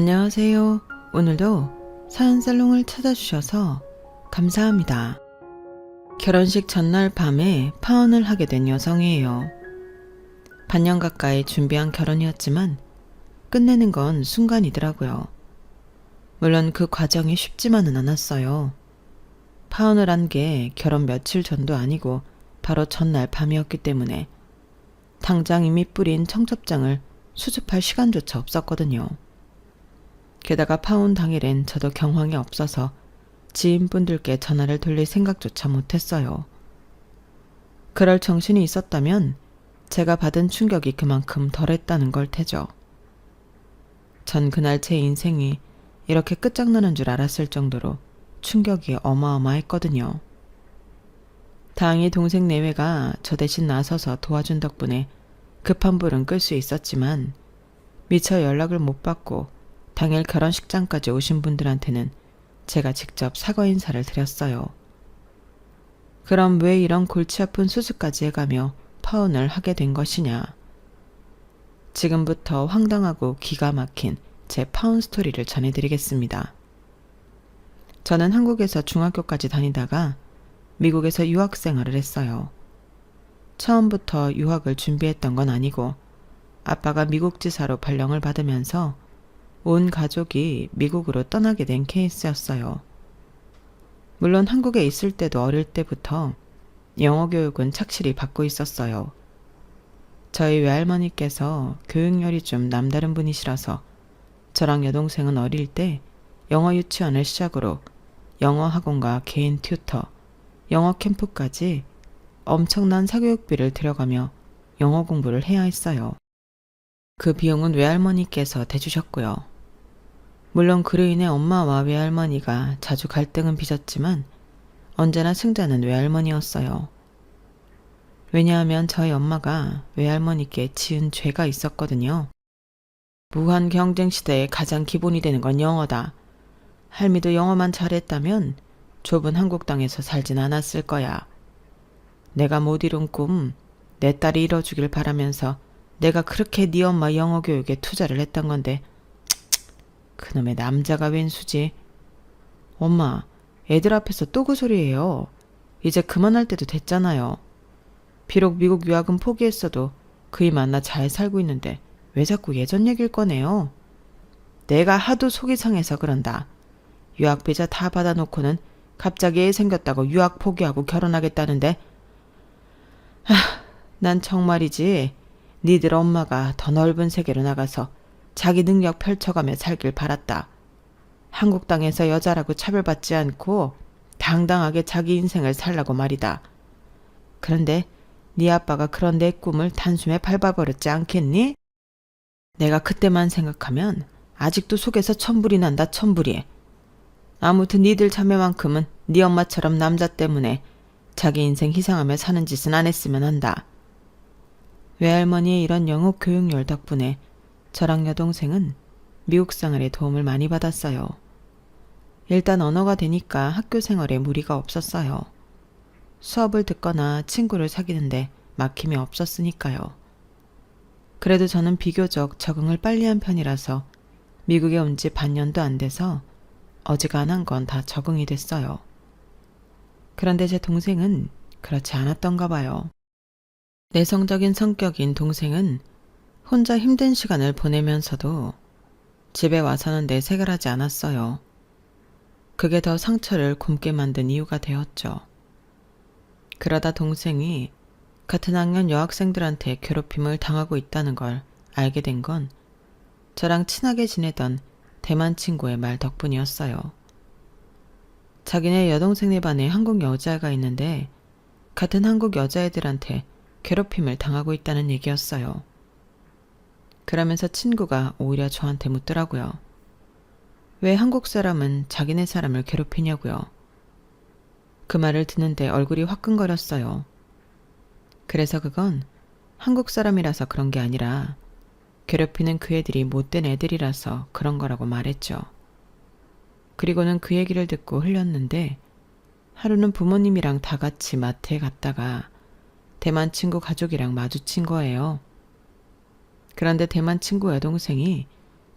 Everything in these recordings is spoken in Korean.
안녕하세요. 오늘도 사연살롱을 찾아주셔서 감사합니다. 결혼식 전날 밤에 파혼을 하게 된 여성이에요. 반년 가까이 준비한 결혼이었지만 끝내는 건 순간이더라고요. 물론 그 과정이 쉽지만은 않았어요. 파혼을 한 게 결혼 며칠 전도 아니고 바로 전날 밤이었기 때문에 당장 이미 뿌린 청첩장을 수습할 시간조차 없었거든요. 게다가 파혼 당일엔 저도 경황이 없어서 지인분들께 전화를 돌릴 생각조차 못했어요. 그럴 정신이 있었다면 제가 받은 충격이 그만큼 덜했다는 걸 테죠. 전 그날 제 인생이 이렇게 끝장나는 줄 알았을 정도로 충격이 어마어마했거든요. 다행히 동생 내외가 저 대신 나서서 도와준 덕분에 급한 불은 끌 수 있었지만 미처 연락을 못 받고 당일 결혼식장까지 오신 분들한테는 제가 직접 사과 인사를 드렸어요. 그럼 왜 이런 골치 아픈 수술까지 해가며 파혼을 하게 된 것이냐. 지금부터 황당하고 기가 막힌 제 파혼 스토리를 전해드리겠습니다. 저는 한국에서 중학교까지 다니다가 미국에서 유학 생활을 했어요. 처음부터 유학을 준비했던 건 아니고 아빠가 미국 지사로 발령을 받으면서 온 가족이 미국으로 떠나게 된 케이스였어요. 물론 한국에 있을 때도 어릴 때부터 영어 교육은 착실히 받고 있었어요. 저희 외할머니께서 교육열이 좀 남다른 분이시라서 저랑 여동생은 어릴 때 영어 유치원을 시작으로 영어 학원과 개인 튜터, 영어 캠프까지 엄청난 사교육비를 들여가며 영어 공부를 해야 했어요. 그 비용은 외할머니께서 대주셨고요. 물론 그로 인해 엄마와 외할머니가 자주 갈등은 빚었지만 언제나 승자는 외할머니였어요. 왜냐하면 저희 엄마가 외할머니께 지은 죄가 있었거든요. 무한 경쟁 시대에 가장 기본이 되는 건 영어다. 할미도 영어만 잘했다면 좁은 한국 땅에서 살진 않았을 거야. 내가 못 이룬 꿈 내 딸이 이뤄주길 바라면서 내가 그렇게 네 엄마 영어 교육에 투자를 했던 건데 그놈의 남자가 웬수지. 엄마, 애들 앞에서 또 그 소리예요. 이제 그만할 때도 됐잖아요. 비록 미국 유학은 포기했어도 그이 만나 잘 살고 있는데 왜 자꾸 예전 얘기를 꺼내요? 내가 하도 속이 상해서 그런다. 유학 비자 다 받아놓고는 갑자기 애 생겼다고 유학 포기하고 결혼하겠다는데 난 정말이지 니들 엄마가 더 넓은 세계로 나가서 자기 능력 펼쳐가며 살길 바랐다. 한국 땅에서 여자라고 차별받지 않고 당당하게 자기 인생을 살라고 말이다. 그런데 네 아빠가 그런 내 꿈을 단숨에 밟아버렸지 않겠니? 내가 그때만 생각하면 아직도 속에서 천불이 난다, 천불이. 아무튼 니들 자매만큼은 네 엄마처럼 남자 때문에 자기 인생 희생하며 사는 짓은 안 했으면 한다. 외할머니의 이런 영어 교육열 덕분에 저랑 여동생은 미국 생활에 도움을 많이 받았어요. 일단 언어가 되니까 학교 생활에 무리가 없었어요. 수업을 듣거나 친구를 사귀는데 막힘이 없었으니까요. 그래도 저는 비교적 적응을 빨리 한 편이라서 미국에 온 지 반년도 안 돼서 어지간한 건 다 적응이 됐어요. 그런데 제 동생은 그렇지 않았던가 봐요. 내성적인 성격인 동생은 혼자 힘든 시간을 보내면서도 집에 와서는 내색을 하지 않았어요. 그게 더 상처를 굼게 만든 이유가 되었죠. 그러다 동생이 같은 학년 여학생들한테 괴롭힘을 당하고 있다는 걸 알게 된 건 저랑 친하게 지내던 대만 친구의 말 덕분이었어요. 자기네 여동생네 반에 한국 여자애가 있는데 같은 한국 여자애들한테 괴롭힘을 당하고 있다는 얘기였어요. 그러면서 친구가 오히려 저한테 묻더라고요. 왜 한국 사람은 자기네 사람을 괴롭히냐고요. 그 말을 듣는데 얼굴이 화끈거렸어요. 그래서 그건 한국 사람이라서 그런 게 아니라 괴롭히는 그 애들이 못된 애들이라서 그런 거라고 말했죠. 그리고는 그 얘기를 듣고 흘렸는데 하루는 부모님이랑 다 같이 마트에 갔다가 대만 친구 가족이랑 마주친 거예요. 그런데 대만 친구 여동생이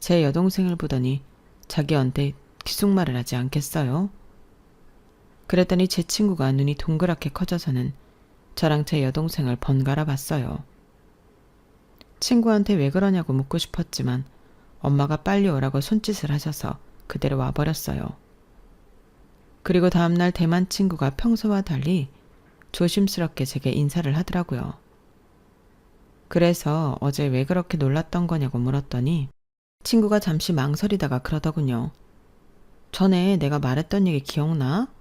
제 여동생을 보더니 자기한테 기숙말을 하지 않겠어요? 그랬더니 제 친구가 눈이 동그랗게 커져서는 저랑 제 여동생을 번갈아 봤어요. 친구한테 왜 그러냐고 묻고 싶었지만 엄마가 빨리 오라고 손짓을 하셔서 그대로 와버렸어요. 그리고 다음날 대만 친구가 평소와 달리 조심스럽게 제게 인사를 하더라고요. 그래서 어제 왜 그렇게 놀랐던 거냐고 물었더니 친구가 잠시 망설이다가 그러더군요. 전에 내가 말했던 얘기 기억나?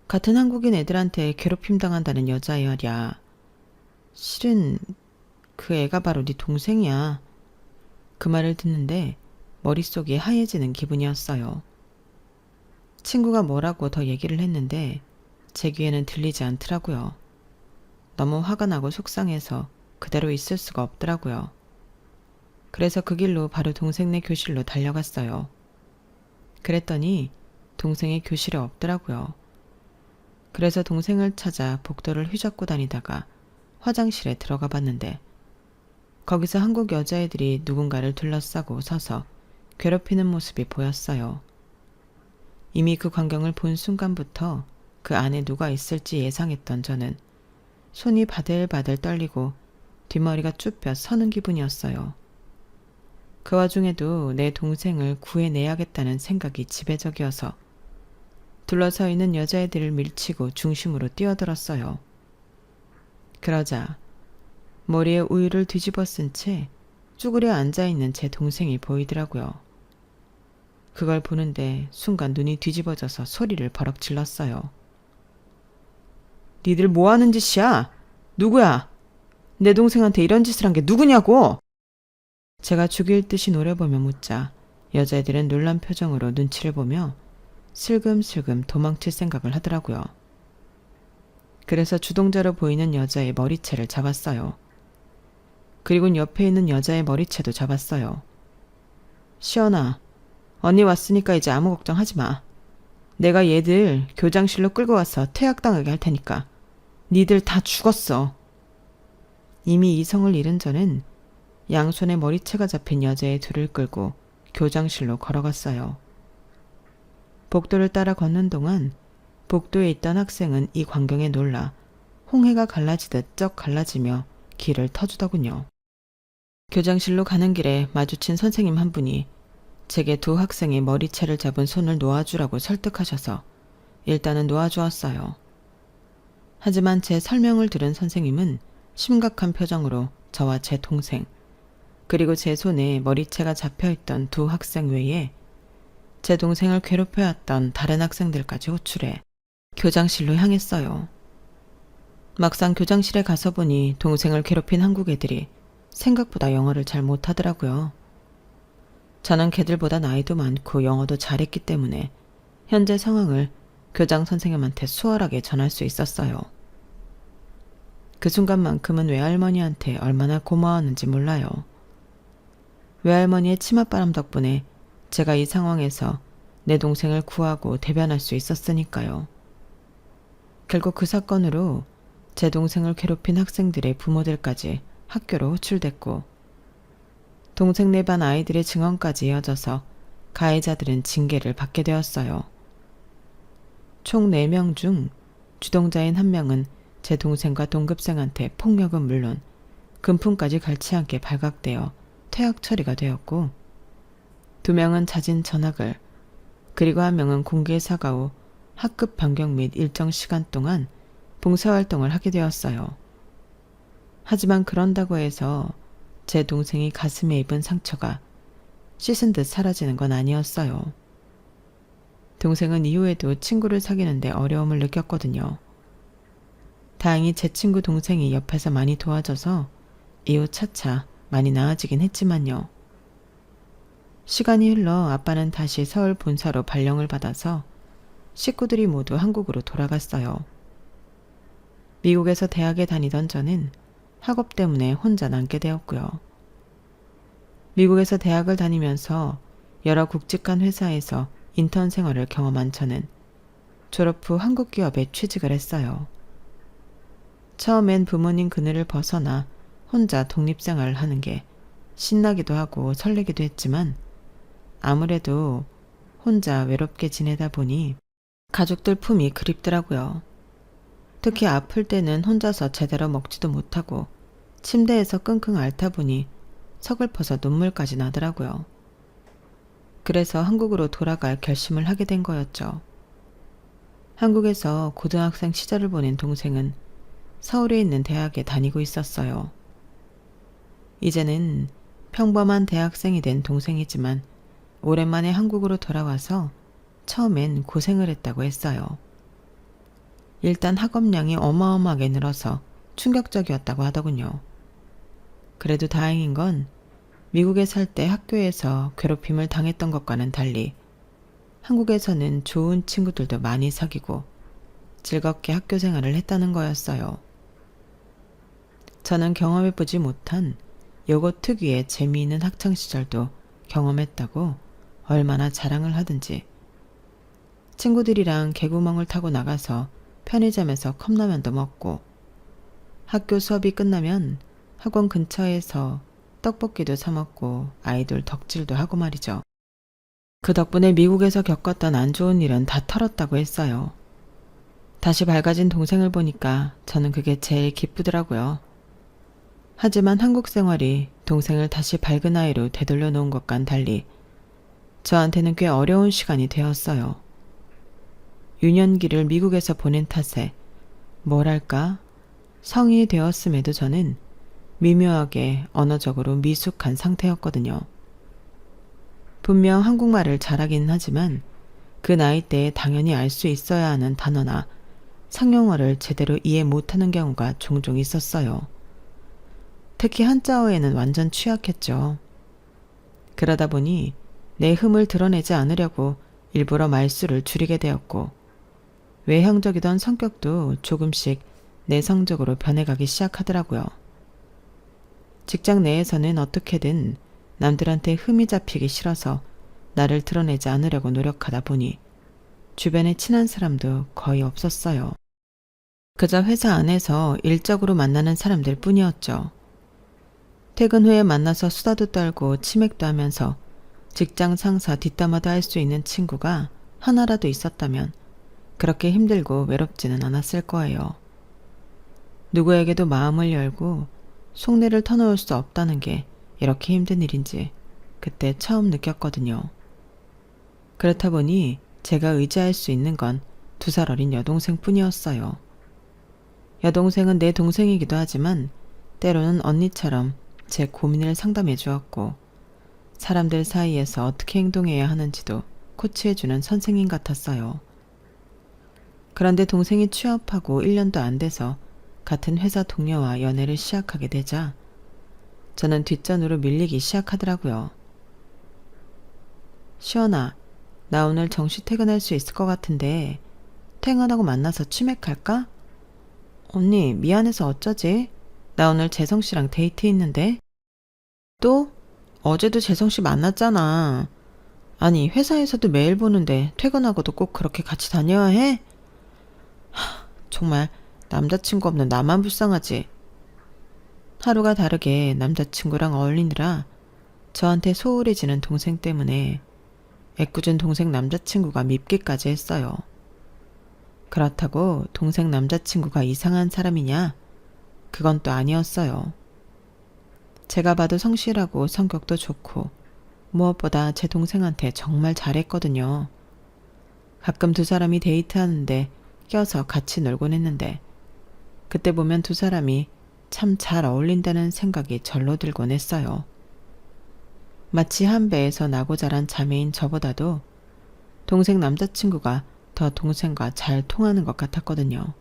같은 한국인 애들한테 괴롭힘 당한다는 여자애 말이야. 실은 그 애가 바로 네 동생이야. 그 말을 듣는데 머릿속이 하얘지는 기분이었어요. 친구가 뭐라고 더 얘기를 했는데 제 귀에는 들리지 않더라고요. 너무 화가 나고 속상해서 그대로 있을 수가 없더라고요. 그래서 그 길로 바로 동생네 교실로 달려갔어요. 그랬더니 동생이 교실에 없더라고요. 그래서 동생을 찾아 복도를 휘젓고 다니다가 화장실에 들어가 봤는데 거기서 한국 여자애들이 누군가를 둘러싸고 서서 괴롭히는 모습이 보였어요. 이미 그 광경을 본 순간부터 그 안에 누가 있을지 예상했던 저는 손이 바들바들 떨리고 뒷머리가 쭈뼛 서는 기분이었어요. 그 와중에도 내 동생을 구해내야겠다는 생각이 지배적이어서 둘러서 있는 여자애들을 밀치고 중심으로 뛰어들었어요. 그러자 머리에 우유를 뒤집어 쓴 채 쭈그려 앉아있는 제 동생이 보이더라고요. 그걸 보는데 순간 눈이 뒤집어져서 소리를 버럭 질렀어요. 니들 뭐하는 짓이야? 누구야? 내 동생한테 이런 짓을 한 게 누구냐고? 제가 죽일 듯이 노려보며 묻자 여자애들은 놀란 표정으로 눈치를 보며 슬금슬금 도망칠 생각을 하더라고요. 그래서 주동자로 보이는 여자의 머리채를 잡았어요. 그리고 옆에 있는 여자의 머리채도 잡았어요. 시연아, 언니 왔으니까 이제 아무 걱정하지 마. 내가 얘들 교장실로 끌고 와서 퇴학당하게 할 테니까. 니들 다 죽었어. 이미 이성을 잃은 저는 양손에 머리채가 잡힌 여자의 둘을 끌고 교장실로 걸어갔어요. 복도를 따라 걷는 동안 복도에 있던 학생은 이 광경에 놀라 홍해가 갈라지듯 쩍 갈라지며 길을 터주더군요. 교장실로 가는 길에 마주친 선생님 한 분이 제게 두 학생의 머리채를 잡은 손을 놓아주라고 설득하셔서 일단은 놓아주었어요. 하지만 제 설명을 들은 선생님은 심각한 표정으로 저와 제 동생, 그리고 제 손에 머리채가 잡혀있던 두 학생 외에 제 동생을 괴롭혀왔던 다른 학생들까지 호출해 교장실로 향했어요. 막상 교장실에 가서 보니 동생을 괴롭힌 한국 애들이 생각보다 영어를 잘 못하더라고요. 저는 걔들보다 나이도 많고 영어도 잘했기 때문에 현재 상황을 교장 선생님한테 수월하게 전할 수 있었어요. 그 순간만큼은 외할머니한테 얼마나 고마웠는지 몰라요. 외할머니의 치맛바람 덕분에 제가 이 상황에서 내 동생을 구하고 대변할 수 있었으니까요. 결국 그 사건으로 제 동생을 괴롭힌 학생들의 부모들까지 학교로 호출됐고 동생네 반 아이들의 증언까지 이어져서 가해자들은 징계를 받게 되었어요. 총 4명 중 주동자인 1명은 제 동생과 동급생한테 폭력은 물론 금품까지 갈치 않게 발각되어 퇴학 처리가 되었고 2명은 자진 전학을, 그리고 1명은 공개 사과 후 학급 변경 및 일정 시간 동안 봉사활동을 하게 되었어요. 하지만 그런다고 해서 제 동생이 가슴에 입은 상처가 씻은 듯 사라지는 건 아니었어요. 동생은 이후에도 친구를 사귀는데 어려움을 느꼈거든요. 다행히 제 친구 동생이 옆에서 많이 도와줘서 이후 차차 많이 나아지긴 했지만요. 시간이 흘러 아빠는 다시 서울 본사로 발령을 받아서 식구들이 모두 한국으로 돌아갔어요. 미국에서 대학에 다니던 저는 학업 때문에 혼자 남게 되었고요. 미국에서 대학을 다니면서 여러 굵직한 회사에서 인턴 생활을 경험한 저는 졸업 후 한국 기업에 취직을 했어요. 처음엔 부모님 그늘을 벗어나 혼자 독립생활을 하는 게 신나기도 하고 설레기도 했지만 아무래도 혼자 외롭게 지내다 보니 가족들 품이 그립더라고요. 특히 아플 때는 혼자서 제대로 먹지도 못하고 침대에서 끙끙 앓다 보니 서글퍼서 눈물까지 나더라고요. 그래서 한국으로 돌아갈 결심을 하게 된 거였죠. 한국에서 고등학생 시절을 보낸 동생은 서울에 있는 대학에 다니고 있었어요. 이제는 평범한 대학생이 된 동생이지만 오랜만에 한국으로 돌아와서 처음엔 고생을 했다고 했어요. 일단 학업량이 어마어마하게 늘어서 충격적이었다고 하더군요. 그래도 다행인 건 미국에 살 때 학교에서 괴롭힘을 당했던 것과는 달리 한국에서는 좋은 친구들도 많이 사귀고 즐겁게 학교 생활을 했다는 거였어요. 저는 경험해보지 못한 요거 특유의 재미있는 학창시절도 경험했다고 얼마나 자랑을 하든지 친구들이랑 개구멍을 타고 나가서 편의점에서 컵라면도 먹고 학교 수업이 끝나면 학원 근처에서 떡볶이도 사 먹고 아이돌 덕질도 하고 말이죠. 그 덕분에 미국에서 겪었던 안 좋은 일은 다 털었다고 했어요. 다시 밝아진 동생을 보니까 저는 그게 제일 기쁘더라고요. 하지만 한국 생활이 동생을 다시 밝은 아이로 되돌려 놓은 것과는 달리 저한테는 꽤 어려운 시간이 되었어요. 유년기를 미국에서 보낸 탓에 뭐랄까 성인이 되었음에도 저는 미묘하게 언어적으로 미숙한 상태였거든요. 분명 한국말을 잘하긴 하지만 그 나이대에 당연히 알 수 있어야 하는 단어나 상용어를 제대로 이해 못하는 경우가 종종 있었어요. 특히 한자어에는 완전 취약했죠. 그러다 보니 내 흠을 드러내지 않으려고 일부러 말수를 줄이게 되었고 외향적이던 성격도 조금씩 내성적으로 변해가기 시작하더라고요. 직장 내에서는 어떻게든 남들한테 흠이 잡히기 싫어서 나를 드러내지 않으려고 노력하다 보니 주변에 친한 사람도 거의 없었어요. 그저 회사 안에서 일적으로 만나는 사람들 뿐이었죠. 퇴근 후에 만나서 수다도 떨고 치맥도 하면서 직장 상사 뒷담화도 할 수 있는 친구가 하나라도 있었다면 그렇게 힘들고 외롭지는 않았을 거예요. 누구에게도 마음을 열고 속내를 터놓을 수 없다는 게 이렇게 힘든 일인지 그때 처음 느꼈거든요. 그렇다 보니 제가 의지할 수 있는 건 2살 어린 여동생 뿐이었어요. 여동생은 내 동생이기도 하지만 때로는 언니처럼 제 고민을 상담해 주었고 사람들 사이에서 어떻게 행동해야 하는지도 코치해주는 선생님 같았어요. 그런데 동생이 취업하고 1년도 안 돼서 같은 회사 동료와 연애를 시작하게 되자 저는 뒷전으로 밀리기 시작하더라고요. 시원아, 나 오늘 정시 퇴근할 수 있을 것 같은데 퇴근하고 만나서 치맥할까? 언니, 미안해서 어쩌지? 나 오늘 재성씨랑 데이트 있는데. 또? 어제도 재성씨 만났잖아. 아니, 회사에서도 매일 보는데 퇴근하고도 꼭 그렇게 같이 다녀야 해? 정말 남자친구 없는 나만 불쌍하지. 하루가 다르게 남자친구랑 어울리느라 저한테 소홀해지는 동생 때문에 애꿎은 동생 남자친구가 밉기까지 했어요. 그렇다고 동생 남자친구가 이상한 사람이냐? 그건 또 아니었어요. 제가 봐도 성실하고 성격도 좋고 무엇보다 제 동생한테 정말 잘했거든요. 가끔 2사람이 데이트하는데 껴서 같이 놀곤 했는데 그때 보면 2사람이 참 잘 어울린다는 생각이 절로 들곤 했어요. 마치 한 배에서 나고 자란 자매인 저보다도 동생 남자친구가 더 동생과 잘 통하는 것 같았거든요.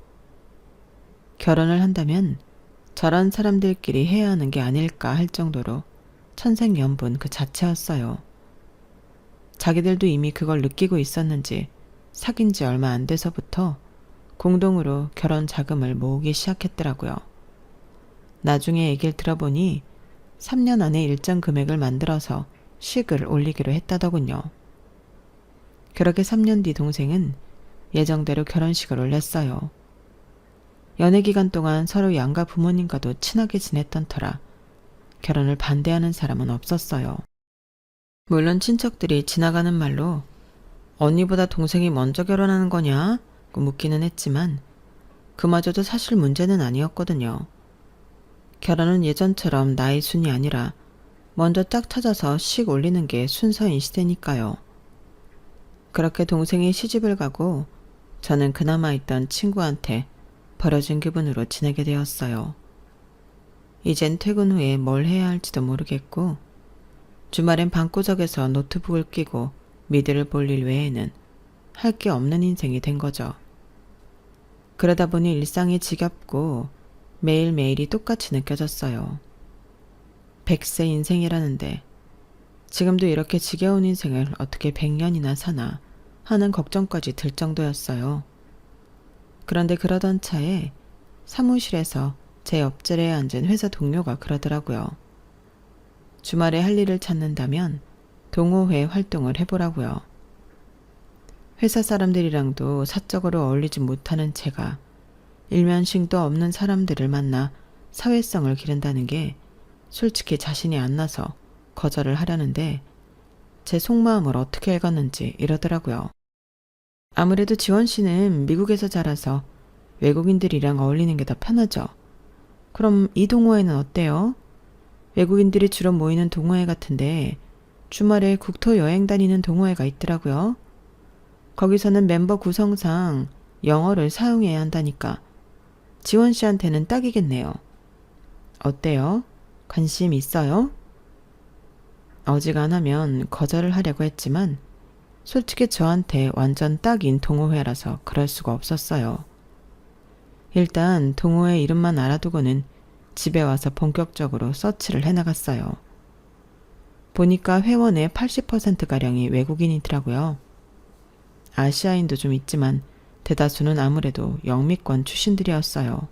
결혼을 한다면 저런 사람들끼리 해야 하는 게 아닐까 할 정도로 천생연분 그 자체였어요. 자기들도 이미 그걸 느끼고 있었는지 사귄 지 얼마 안 돼서부터 공동으로 결혼 자금을 모으기 시작했더라고요. 나중에 얘기를 들어보니 3년 안에 일정 금액을 만들어서 식을 올리기로 했다더군요. 그렇게 3년 뒤 동생은 예정대로 결혼식을 올렸어요. 연애 기간 동안 서로 양가 부모님과도 친하게 지냈던 터라 결혼을 반대하는 사람은 없었어요. 물론 친척들이 지나가는 말로 언니보다 동생이 먼저 결혼하는 거냐? 고 묻기는 했지만 그마저도 사실 문제는 아니었거든요. 결혼은 예전처럼 나이 순이 아니라 먼저 짝 찾아서 씩 올리는 게 순서인 시대니까요. 그렇게 동생이 시집을 가고 저는 그나마 있던 친구한테 버려진 기분으로 지내게 되었어요. 이젠 퇴근 후에 뭘 해야 할지도 모르겠고 주말엔 방구석에서 노트북을 끼고 미드를 볼 일 외에는 할 게 없는 인생이 된 거죠. 그러다 보니 일상이 지겹고 매일매일이 똑같이 느껴졌어요. 100세 인생이라는데 지금도 이렇게 지겨운 인생을 어떻게 100년이나 사나 하는 걱정까지 들 정도였어요. 그런데 그러던 차에 사무실에서 제 옆자리에 앉은 회사 동료가 그러더라고요. 주말에 할 일을 찾는다면 동호회 활동을 해보라고요. 회사 사람들이랑도 사적으로 어울리지 못하는 제가 일면식도 없는 사람들을 만나 사회성을 기른다는 게 솔직히 자신이 안 나서 거절을 하려는데 제 속마음을 어떻게 읽었는지 이러더라고요. 아무래도 지원 씨는 미국에서 자라서 외국인들이랑 어울리는 게 더 편하죠. 그럼 이 동호회는 어때요? 외국인들이 주로 모이는 동호회 같은데 주말에 국토 여행 다니는 동호회가 있더라고요. 거기서는 멤버 구성상 영어를 사용해야 한다니까 지원 씨한테는 딱이겠네요. 어때요? 관심 있어요? 어지간하면 거절을 하려고 했지만 솔직히 저한테 완전 딱인 동호회라서 그럴 수가 없었어요. 일단 동호회 이름만 알아두고는 집에 와서 본격적으로 서치를 해나갔어요. 보니까 회원의 80%가량이 외국인이더라고요. 아시아인도 좀 있지만 대다수는 아무래도 영미권 출신들이었어요.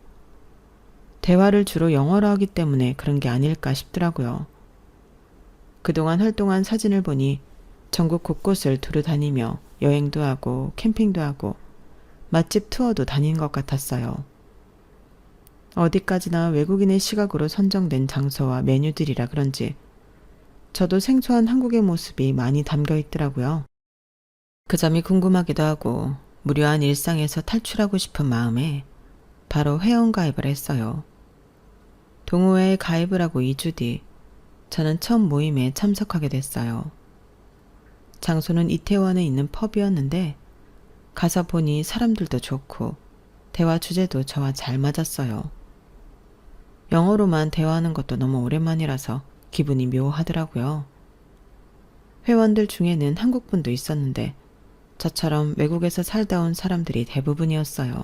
대화를 주로 영어로 하기 때문에 그런 게 아닐까 싶더라고요. 그동안 활동한 사진을 보니 전국 곳곳을 두루 다니며 여행도 하고 캠핑도 하고 맛집 투어도 다닌 것 같았어요. 어디까지나 외국인의 시각으로 선정된 장소와 메뉴들이라 그런지 저도 생소한 한국의 모습이 많이 담겨 있더라고요. 그 점이 궁금하기도 하고 무료한 일상에서 탈출하고 싶은 마음에 바로 회원가입을 했어요. 동호회에 가입을 하고 2주 뒤 저는 첫 모임에 참석하게 됐어요. 장소는 이태원에 있는 펍이었는데 가서 보니 사람들도 좋고 대화 주제도 저와 잘 맞았어요. 영어로만 대화하는 것도 너무 오랜만이라서 기분이 묘하더라고요. 회원들 중에는 한국분도 있었는데 저처럼 외국에서 살다 온 사람들이 대부분이었어요.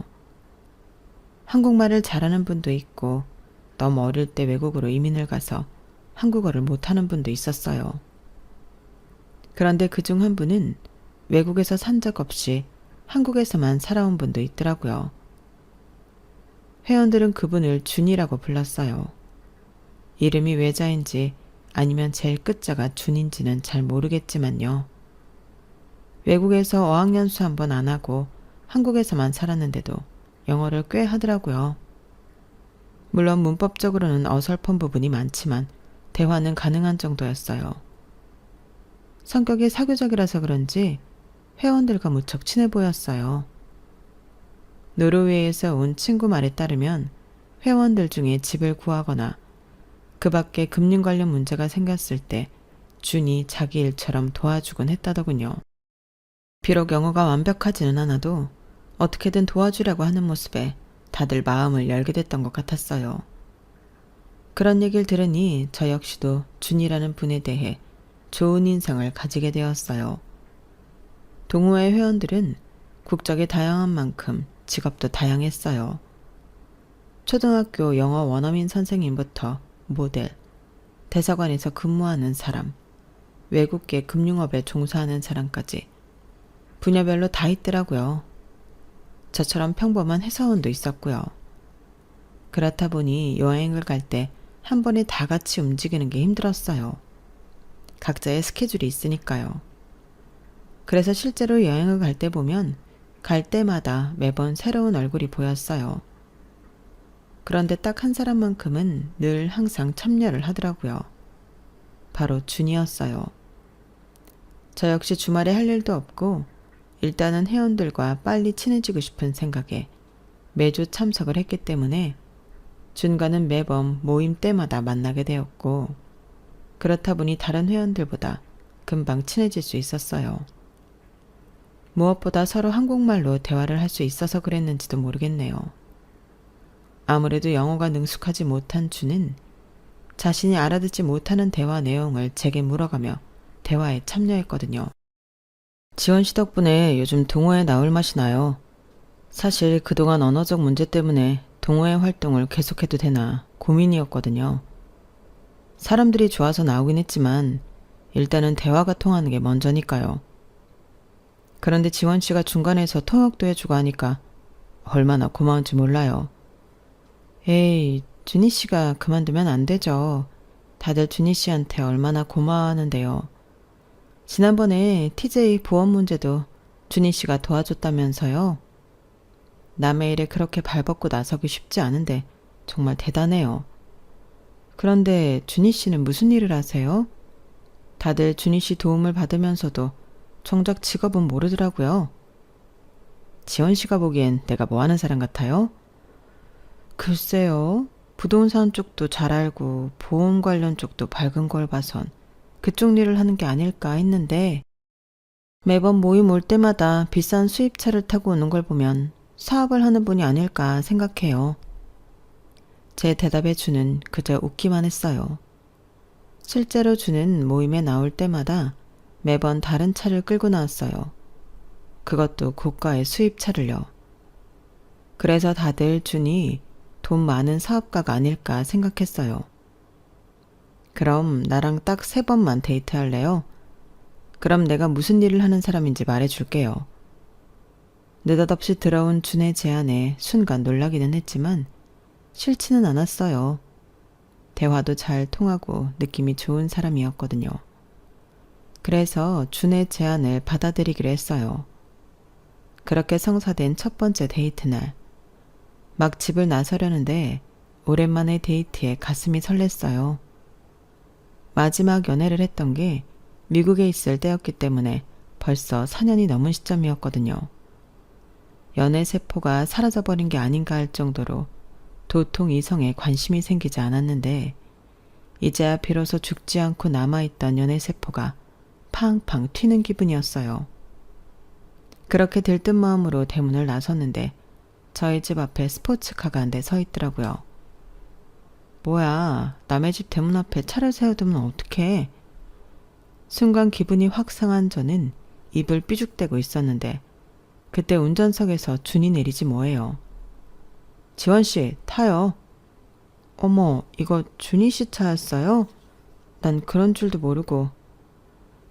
한국말을 잘하는 분도 있고 너무 어릴 때 외국으로 이민을 가서 한국어를 못하는 분도 있었어요. 그런데 그중 한 분은 외국에서 산 적 없이 한국에서만 살아온 분도 있더라고요. 회원들은 그분을 준이라고 불렀어요. 이름이 외자인지 아니면 제일 끝자가 준인지는 잘 모르겠지만요. 외국에서 어학연수 한 번 안 하고 한국에서만 살았는데도 영어를 꽤 하더라고요. 물론 문법적으로는 어설픈 부분이 많지만 대화는 가능한 정도였어요. 성격이 사교적이라서 그런지 회원들과 무척 친해 보였어요. 노르웨이에서 온 친구 말에 따르면 회원들 중에 집을 구하거나 그 밖에 금융 관련 문제가 생겼을 때 준이 자기 일처럼 도와주곤 했다더군요. 비록 영어가 완벽하지는 않아도 어떻게든 도와주려고 하는 모습에 다들 마음을 열게 됐던 것 같았어요. 그런 얘기를 들으니 저 역시도 준이라는 분에 대해 좋은 인상을 가지게 되었어요. 동호회 회원들은 국적이 다양한 만큼 직업도 다양했어요. 초등학교 영어 원어민 선생님부터 모델, 대사관에서 근무하는 사람, 외국계 금융업에 종사하는 사람까지 분야별로 다 있더라고요. 저처럼 평범한 회사원도 있었고요. 그렇다 보니 여행을 갈 때 한 번에 다 같이 움직이는 게 힘들었어요. 각자의 스케줄이 있으니까요. 그래서 실제로 여행을 갈 때 보면 갈 때마다 매번 새로운 얼굴이 보였어요. 그런데 딱 한 사람만큼은 늘 항상 참여를 하더라고요. 바로 준이었어요. 저 역시 주말에 할 일도 없고 일단은 회원들과 빨리 친해지고 싶은 생각에 매주 참석을 했기 때문에 준과는 매번 모임 때마다 만나게 되었고, 그렇다 보니 다른 회원들보다 금방 친해질 수 있었어요. 무엇보다 서로 한국말로 대화를 할 수 있어서 그랬는지도 모르겠네요. 아무래도 영어가 능숙하지 못한 준은 자신이 알아듣지 못하는 대화 내용을 제게 물어가며 대화에 참여했거든요. 지원 씨 덕분에 요즘 동호회 나올 맛이 나요. 사실 그동안 언어적 문제 때문에 동호회 활동을 계속해도 되나 고민이었거든요. 사람들이 좋아서 나오긴 했지만 일단은 대화가 통하는 게 먼저니까요. 그런데 지원 씨가 중간에서 통역도 해주고 하니까 얼마나 고마운지 몰라요. 에이, 준희 씨가 그만두면 안 되죠. 다들 준희 씨한테 얼마나 고마워하는데요. 지난번에 TJ 보험 문제도 준희 씨가 도와줬다면서요. 남의 일에 그렇게 발벗고 나서기 쉽지 않은데 정말 대단해요. 그런데 준희 씨는 무슨 일을 하세요? 다들 준희 씨 도움을 받으면서도 정작 직업은 모르더라고요. 지원 씨가 보기엔 내가 뭐 하는 사람 같아요? 글쎄요. 부동산 쪽도 잘 알고 보험 관련 쪽도 밝은 걸 봐선 그쪽 일을 하는 게 아닐까 했는데, 매번 모임 올 때마다 비싼 수입차를 타고 오는 걸 보면 사업을 하는 분이 아닐까 생각해요. 제 대답에 준은 그저 웃기만 했어요. 실제로 준은 모임에 나올 때마다 매번 다른 차를 끌고 나왔어요. 그것도 고가의 수입차를요. 그래서 다들 준이 돈 많은 사업가가 아닐까 생각했어요. 그럼 나랑 딱 3번만 데이트할래요? 그럼 내가 무슨 일을 하는 사람인지 말해줄게요. 느닷없이 들어온 준의 제안에 순간 놀라기는 했지만 싫지는 않았어요. 대화도 잘 통하고 느낌이 좋은 사람이었거든요. 그래서 준의 제안을 받아들이기로 했어요. 그렇게 성사된 첫 번째 데이트 날, 막 집을 나서려는데 오랜만에 데이트에 가슴이 설렜어요. 마지막 연애를 했던 게 미국에 있을 때였기 때문에 벌써 4년이 넘은 시점이었거든요. 연애 세포가 사라져버린 게 아닌가 할 정도로 도통 이성에 관심이 생기지 않았는데, 이제야 비로소 죽지 않고 남아있던 연애 세포가 팡팡 튀는 기분이었어요. 그렇게 들뜬 마음으로 대문을 나섰는데 저희 집 앞에 스포츠카가 한 대 서 있더라고요. 뭐야, 남의 집 대문 앞에 차를 세워두면 어떡해. 순간 기분이 확 상한 저는 입을 삐죽대고 있었는데 그때 운전석에서 준이 내리지 뭐예요. 지원씨, 타요. 어머, 이거 준희 씨 차였어요? 난 그런 줄도 모르고.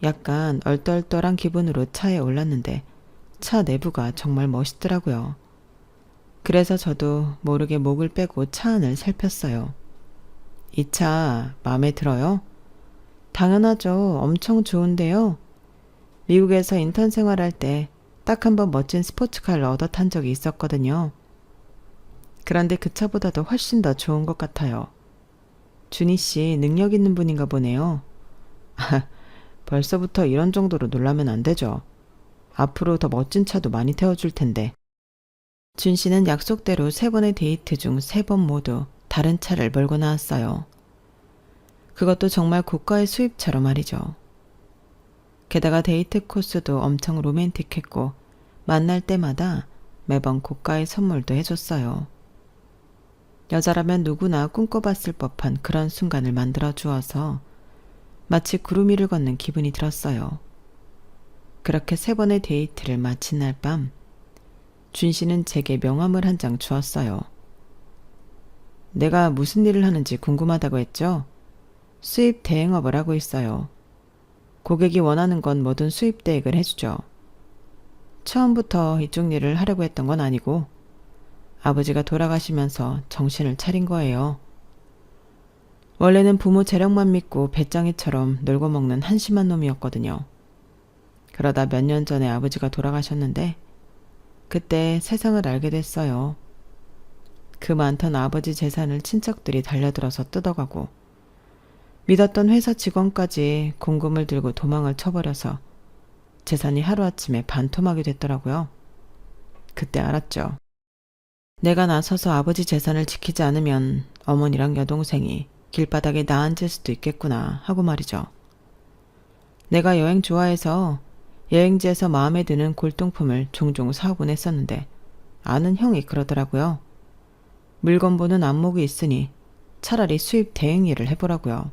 약간 얼떨떨한 기분으로 차에 올랐는데 차 내부가 정말 멋있더라고요. 그래서 저도 모르게 목을 빼고 차 안을 살폈어요. 이 차 마음에 들어요? 당연하죠. 엄청 좋은데요. 미국에서 인턴 생활할 때 딱 한 번 멋진 스포츠카를 얻어 탄 적이 있었거든요. 그런데 그 차보다도 훨씬 더 좋은 것 같아요. 준희 씨 능력 있는 분인가 보네요. 벌써부터 이런 정도로 놀라면 안 되죠. 앞으로 더 멋진 차도 많이 태워줄 텐데. 준 씨는 약속대로 3번의 데이트 중 3번 모두 다른 차를 몰고 나왔어요. 그것도 정말 고가의 수입차로 말이죠. 게다가 데이트 코스도 엄청 로맨틱했고 만날 때마다 매번 고가의 선물도 해줬어요. 여자라면 누구나 꿈꿔봤을 법한 그런 순간을 만들어 주어서 마치 구름 위를 걷는 기분이 들었어요. 그렇게 3번의 데이트를 마친 날 밤, 준 씨는 제게 명함을 한 장 주었어요. 내가 무슨 일을 하는지 궁금하다고 했죠? 수입 대행업을 하고 있어요. 고객이 원하는 건 뭐든 수입 대행을 해주죠. 처음부터 이쪽 일을 하려고 했던 건 아니고 아버지가 돌아가시면서 정신을 차린 거예요. 원래는 부모 재력만 믿고 배짱이처럼 놀고 먹는 한심한 놈이었거든요. 그러다 몇 년 전에 아버지가 돌아가셨는데 그때 세상을 알게 됐어요. 그 많던 아버지 재산을 친척들이 달려들어서 뜯어가고 믿었던 회사 직원까지 공금을 들고 도망을 쳐버려서 재산이 하루아침에 반토막이 됐더라고요. 그때 알았죠. 내가 나서서 아버지 재산을 지키지 않으면 어머니랑 여동생이 길바닥에 나앉을 수도 있겠구나 하고 말이죠. 내가 여행 좋아해서 여행지에서 마음에 드는 골동품을 종종 사오곤 했었는데 아는 형이 그러더라고요. 물건 보는 안목이 있으니 차라리 수입 대행 일을 해보라고요.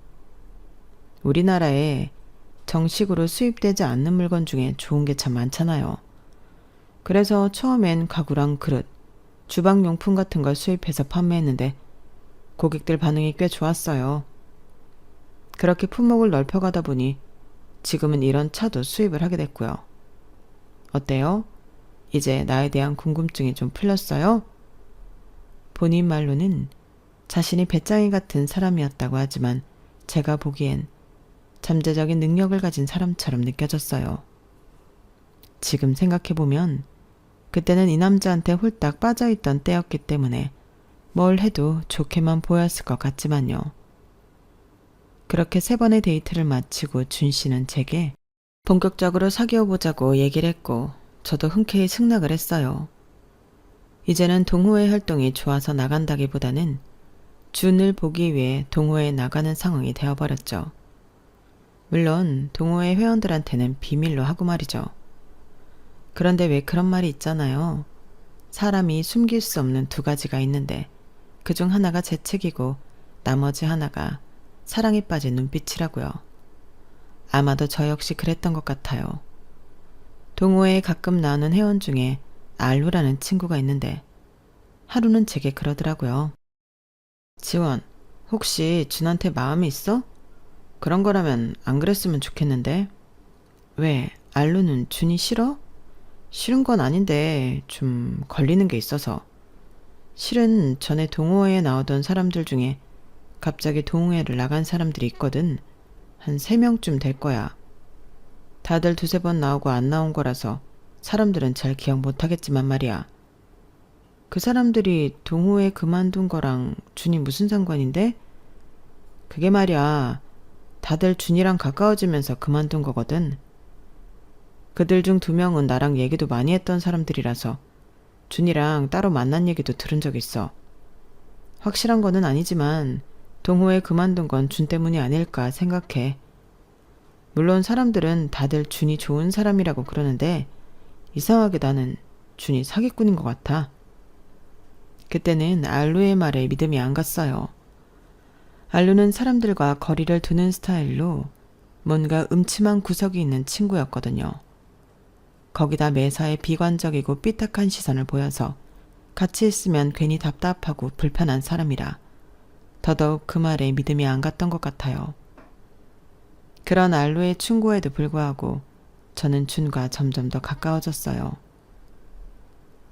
우리나라에 정식으로 수입되지 않는 물건 중에 좋은 게 참 많잖아요. 그래서 처음엔 가구랑 그릇, 주방용품 같은 걸 수입해서 판매했는데 고객들 반응이 꽤 좋았어요. 그렇게 품목을 넓혀가다 보니 지금은 이런 차도 수입을 하게 됐고요. 어때요? 이제 나에 대한 궁금증이 좀 풀렸어요? 본인 말로는 자신이 배짱이 같은 사람이었다고 하지만 제가 보기엔 잠재적인 능력을 가진 사람처럼 느껴졌어요. 지금 생각해보면 그때는 이 남자한테 홀딱 빠져있던 때였기 때문에 뭘 해도 좋게만 보였을 것 같지만요. 그렇게 3번의 데이트를 마치고 준 씨는 제게 본격적으로 사귀어보자고 얘기를 했고 저도 흔쾌히 승낙을 했어요. 이제는 동호회 활동이 좋아서 나간다기보다는 준을 보기 위해 동호회에 나가는 상황이 되어버렸죠. 물론 동호회 회원들한테는 비밀로 하고 말이죠. 그런데 왜 그런 말이 있잖아요. 사람이 숨길 수 없는 2가지가 있는데 그중 하나가 재채기고 나머지 하나가 사랑에 빠진 눈빛이라고요. 아마도 저 역시 그랬던 것 같아요. 동호회에 가끔 나오는 회원 중에 알루라는 친구가 있는데 하루는 제게 그러더라고요. 지원, 혹시 준한테 마음이 있어? 그런 거라면 안 그랬으면 좋겠는데. 왜, 알루는 준이 싫어? 싫은 건 아닌데 좀 걸리는 게 있어서. 실은 전에 동호회에 나오던 사람들 중에 갑자기 동호회를 나간 사람들이 있거든. 한 3명쯤 될 거야. 다들 2-3번 나오고 안 나온 거라서 사람들은 잘 기억 못하겠지만 말이야. 그 사람들이 동호회 그만둔 거랑 준이 무슨 상관인데? 그게 말이야. 다들 준이랑 가까워지면서 그만둔 거거든. 그들 중 2명은 나랑 얘기도 많이 했던 사람들이라서 준이랑 따로 만난 얘기도 들은 적 있어. 확실한 거는 아니지만 동호회 그만둔 건 준 때문이 아닐까 생각해. 물론 사람들은 다들 준이 좋은 사람이라고 그러는데 이상하게 나는 준이 사기꾼인 것 같아. 그때는 알루의 말에 믿음이 안 갔어요. 알루는 사람들과 거리를 두는 스타일로 뭔가 음침한 구석이 있는 친구였거든요. 거기다 매사에 비관적이고 삐딱한 시선을 보여서 같이 있으면 괜히 답답하고 불편한 사람이라 더더욱 그 말에 믿음이 안 갔던 것 같아요. 그런 알루의 충고에도 불구하고 저는 준과 점점 더 가까워졌어요.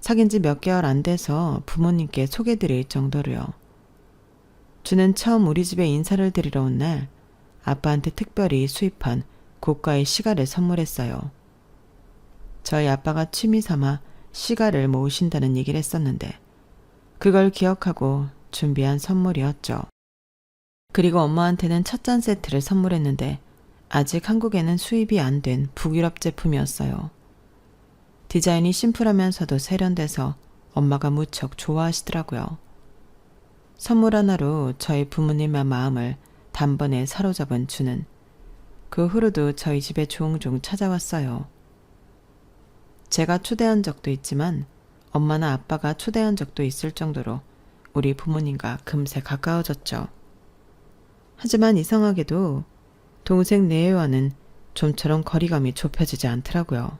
사귄 지 몇 개월 안 돼서 부모님께 소개드릴 정도로요. 준은 처음 우리 집에 인사를 드리러 온 날 아빠한테 특별히 수입한 고가의 시가를 선물했어요. 저희 아빠가 취미 삼아 시가를 모으신다는 얘기를 했었는데 그걸 기억하고 준비한 선물이었죠. 그리고 엄마한테는 찻잔 세트를 선물했는데 아직 한국에는 수입이 안 된 북유럽 제품이었어요. 디자인이 심플하면서도 세련돼서 엄마가 무척 좋아하시더라고요. 선물 하나로 저희 부모님의 마음을 단번에 사로잡은 준은 그 후로도 저희 집에 종종 찾아왔어요. 제가 초대한 적도 있지만 엄마나 아빠가 초대한 적도 있을 정도로 우리 부모님과 금세 가까워졌죠. 하지만 이상하게도 동생 내외와는 좀처럼 거리감이 좁혀지지 않더라고요.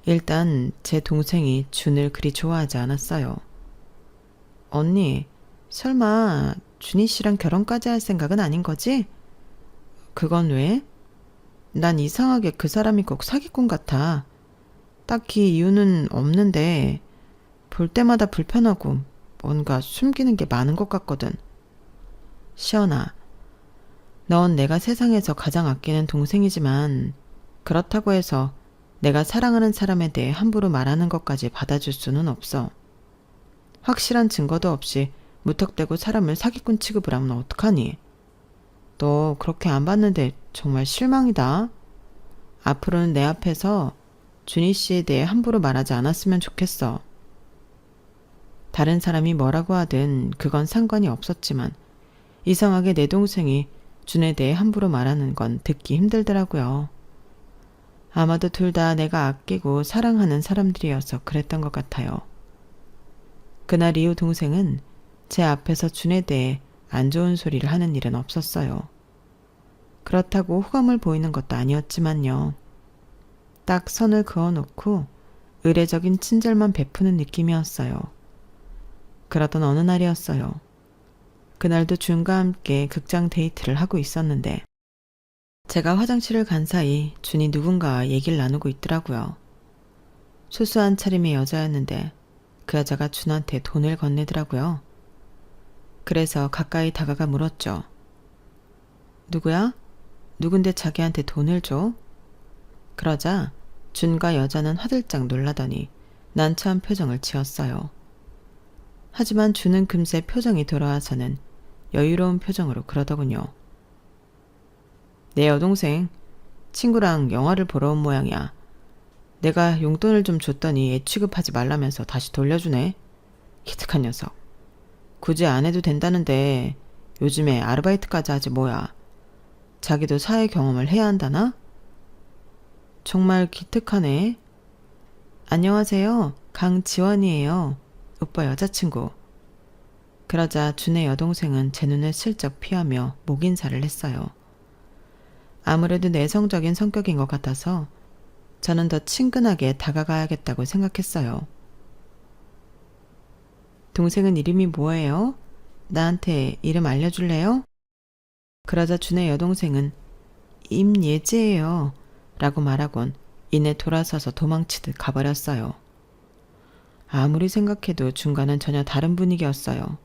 일단 제 동생이 준을 그리 좋아하지 않았어요. 언니, 설마 준희 씨랑 결혼까지 할 생각은 아닌 거지? 그건 왜? 난 이상하게 그 사람이 꼭 사기꾼 같아. 딱히 이유는 없는데 볼 때마다 불편하고 뭔가 숨기는 게 많은 것 같거든. 시연아, 넌 내가 세상에서 가장 아끼는 동생이지만 그렇다고 해서 내가 사랑하는 사람에 대해 함부로 말하는 것까지 받아줄 수는 없어. 확실한 증거도 없이 무턱대고 사람을 사기꾼 취급을 하면 어떡하니? 너 그렇게 안 봤는데 정말 실망이다. 앞으로는 내 앞에서 준희 씨에 대해 함부로 말하지 않았으면 좋겠어. 다른 사람이 뭐라고 하든 그건 상관이 없었지만 이상하게 내 동생이 준에 대해 함부로 말하는 건 듣기 힘들더라고요. 아마도 둘 다 내가 아끼고 사랑하는 사람들이어서 그랬던 것 같아요. 그날 이후 동생은 제 앞에서 준에 대해 안 좋은 소리를 하는 일은 없었어요. 그렇다고 호감을 보이는 것도 아니었지만요. 딱 선을 그어놓고 의례적인 친절만 베푸는 느낌이었어요. 그러던 어느 날이었어요. 그날도 준과 함께 극장 데이트를 하고 있었는데 제가 화장실을 간 사이 준이 누군가와 얘기를 나누고 있더라고요. 수수한 차림의 여자였는데 그 여자가 준한테 돈을 건네더라고요. 그래서 가까이 다가가 물었죠. 누구야? 누군데 자기한테 돈을 줘? 그러자 준과 여자는 화들짝 놀라더니 난처한 표정을 지었어요. 하지만 준은 금세 표정이 돌아와서는 여유로운 표정으로 그러더군요. 내 여동생, 친구랑 영화를 보러 온 모양이야. 내가 용돈을 좀 줬더니 애 취급하지 말라면서 다시 돌려주네. 기특한 녀석. 굳이 안 해도 된다는데 요즘에 아르바이트까지 하지 뭐야. 자기도 사회 경험을 해야 한다나? 정말 기특하네. 안녕하세요. 강지원이에요. 오빠 여자친구. 그러자 준의 여동생은 제 눈을 슬쩍 피하며 목인사를 했어요. 아무래도 내성적인 성격인 것 같아서 저는 더 친근하게 다가가야겠다고 생각했어요. 동생은 이름이 뭐예요? 나한테 이름 알려줄래요? 그러자 준의 여동생은 임예지예요. 라고 말하곤 이내 돌아서서 도망치듯 가버렸어요. 아무리 생각해도 준과는 전혀 다른 분위기였어요.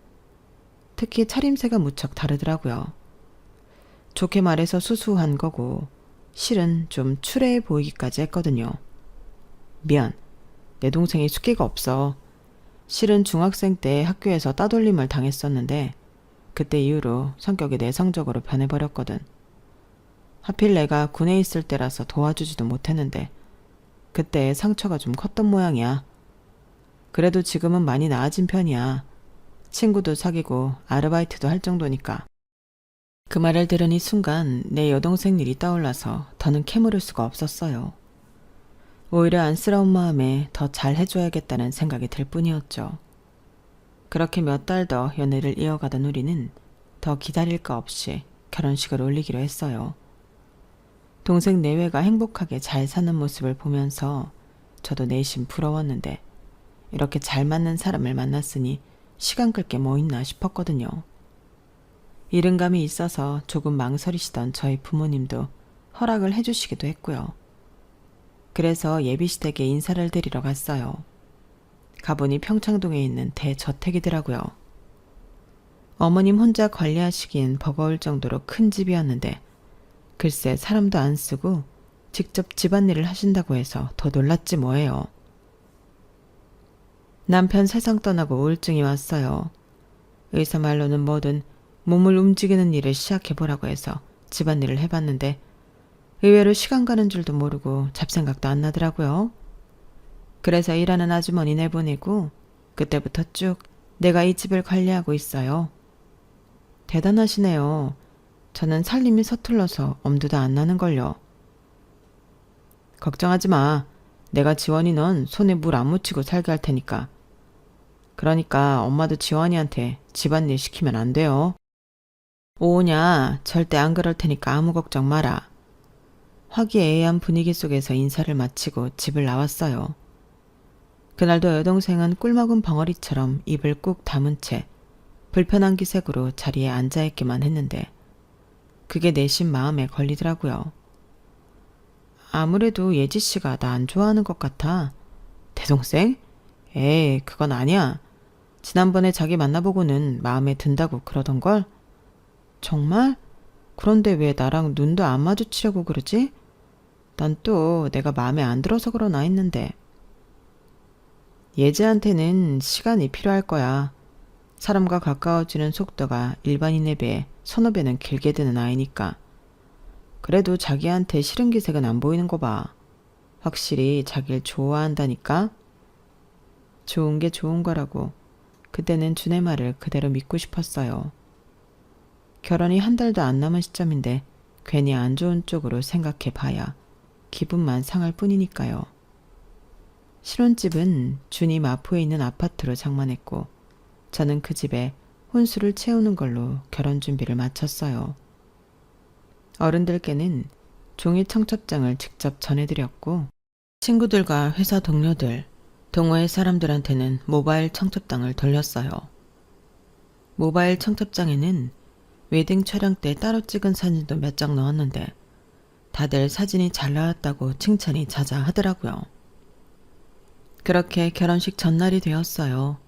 특히 차림새가 무척 다르더라고요. 좋게 말해서 수수한 거고 실은 좀 추레해 보이기까지 했거든요. 미안, 내 동생이 숫기가 없어. 실은 중학생 때 학교에서 따돌림을 당했었는데 그때 이후로 성격이 내성적으로 변해버렸거든. 하필 내가 군에 있을 때라서 도와주지도 못했는데 그때 상처가 좀 컸던 모양이야. 그래도 지금은 많이 나아진 편이야. 친구도 사귀고 아르바이트도 할 정도니까. 그 말을 들으니 순간 내 여동생 일이 떠올라서 더는 캐물을 수가 없었어요. 오히려 안쓰러운 마음에 더 잘 해줘야겠다는 생각이 들 뿐이었죠. 그렇게 몇 달 더 연애를 이어가던 우리는 더 기다릴 거 없이 결혼식을 올리기로 했어요. 동생 내외가 행복하게 잘 사는 모습을 보면서 저도 내심 부러웠는데 이렇게 잘 맞는 사람을 만났으니 시간 끌 게 뭐 있나 싶었거든요. 이른감이 있어서 조금 망설이시던 저희 부모님도 허락을 해주시기도 했고요. 그래서 예비시댁에 인사를 드리러 갔어요. 가보니 평창동에 있는 대저택이더라고요. 어머님 혼자 관리하시기엔 버거울 정도로 큰 집이었는데 글쎄 사람도 안 쓰고 직접 집안일을 하신다고 해서 더 놀랐지 뭐예요. 남편 세상 떠나고 우울증이 왔어요. 의사 말로는 뭐든 몸을 움직이는 일을 시작해보라고 해서 집안일을 해봤는데 의외로 시간 가는 줄도 모르고 잡생각도 안 나더라고요. 그래서 일하는 아주머니 내보내고 그때부터 쭉 내가 이 집을 관리하고 있어요. 대단하시네요. 저는 살림이 서툴러서 엄두도 안 나는걸요. 걱정하지 마. 내가 지원이 넌 손에 물 안 묻히고 살게 할 테니까. 그러니까 엄마도 지원이한테 집안일 시키면 안 돼요. 오냐, 절대 안 그럴 테니까 아무 걱정 마라. 화기애애한 분위기 속에서 인사를 마치고 집을 나왔어요. 그날도 여동생은 꿀먹은 벙어리처럼 입을 꾹 다문 채 불편한 기색으로 자리에 앉아있기만 했는데 그게 내심 마음에 걸리더라고요. 아무래도 예지씨가 나 안 좋아하는 것 같아. 대동생? 에이, 그건 아니야. 지난번에 자기 만나보고는 마음에 든다고 그러던걸? 정말? 그런데 왜 나랑 눈도 안 마주치려고 그러지? 난 또 내가 마음에 안 들어서 그러나 했는데. 예지한테는 시간이 필요할 거야. 사람과 가까워지는 속도가 일반인에 비해 서너 배는 길게 드는 아이니까. 그래도 자기한테 싫은 기색은 안 보이는 거 봐. 확실히 자기를 좋아한다니까? 좋은 게 좋은 거라고. 그때는 준의 말을 그대로 믿고 싶었어요. 결혼이 한 달도 안 남은 시점인데 괜히 안 좋은 쪽으로 생각해 봐야 기분만 상할 뿐이니까요. 신혼집은 준이 마포에 있는 아파트로 장만했고 저는 그 집에 혼수를 채우는 걸로 결혼 준비를 마쳤어요. 어른들께는 종이 청첩장을 직접 전해드렸고 친구들과 회사 동료들, 동호회 사람들한테는 모바일 청첩장을 돌렸어요. 모바일 청첩장에는 웨딩 촬영 때 따로 찍은 사진도 몇 장 넣었는데 다들 사진이 잘 나왔다고 칭찬이 자자하더라고요. 그렇게 결혼식 전날이 되었어요.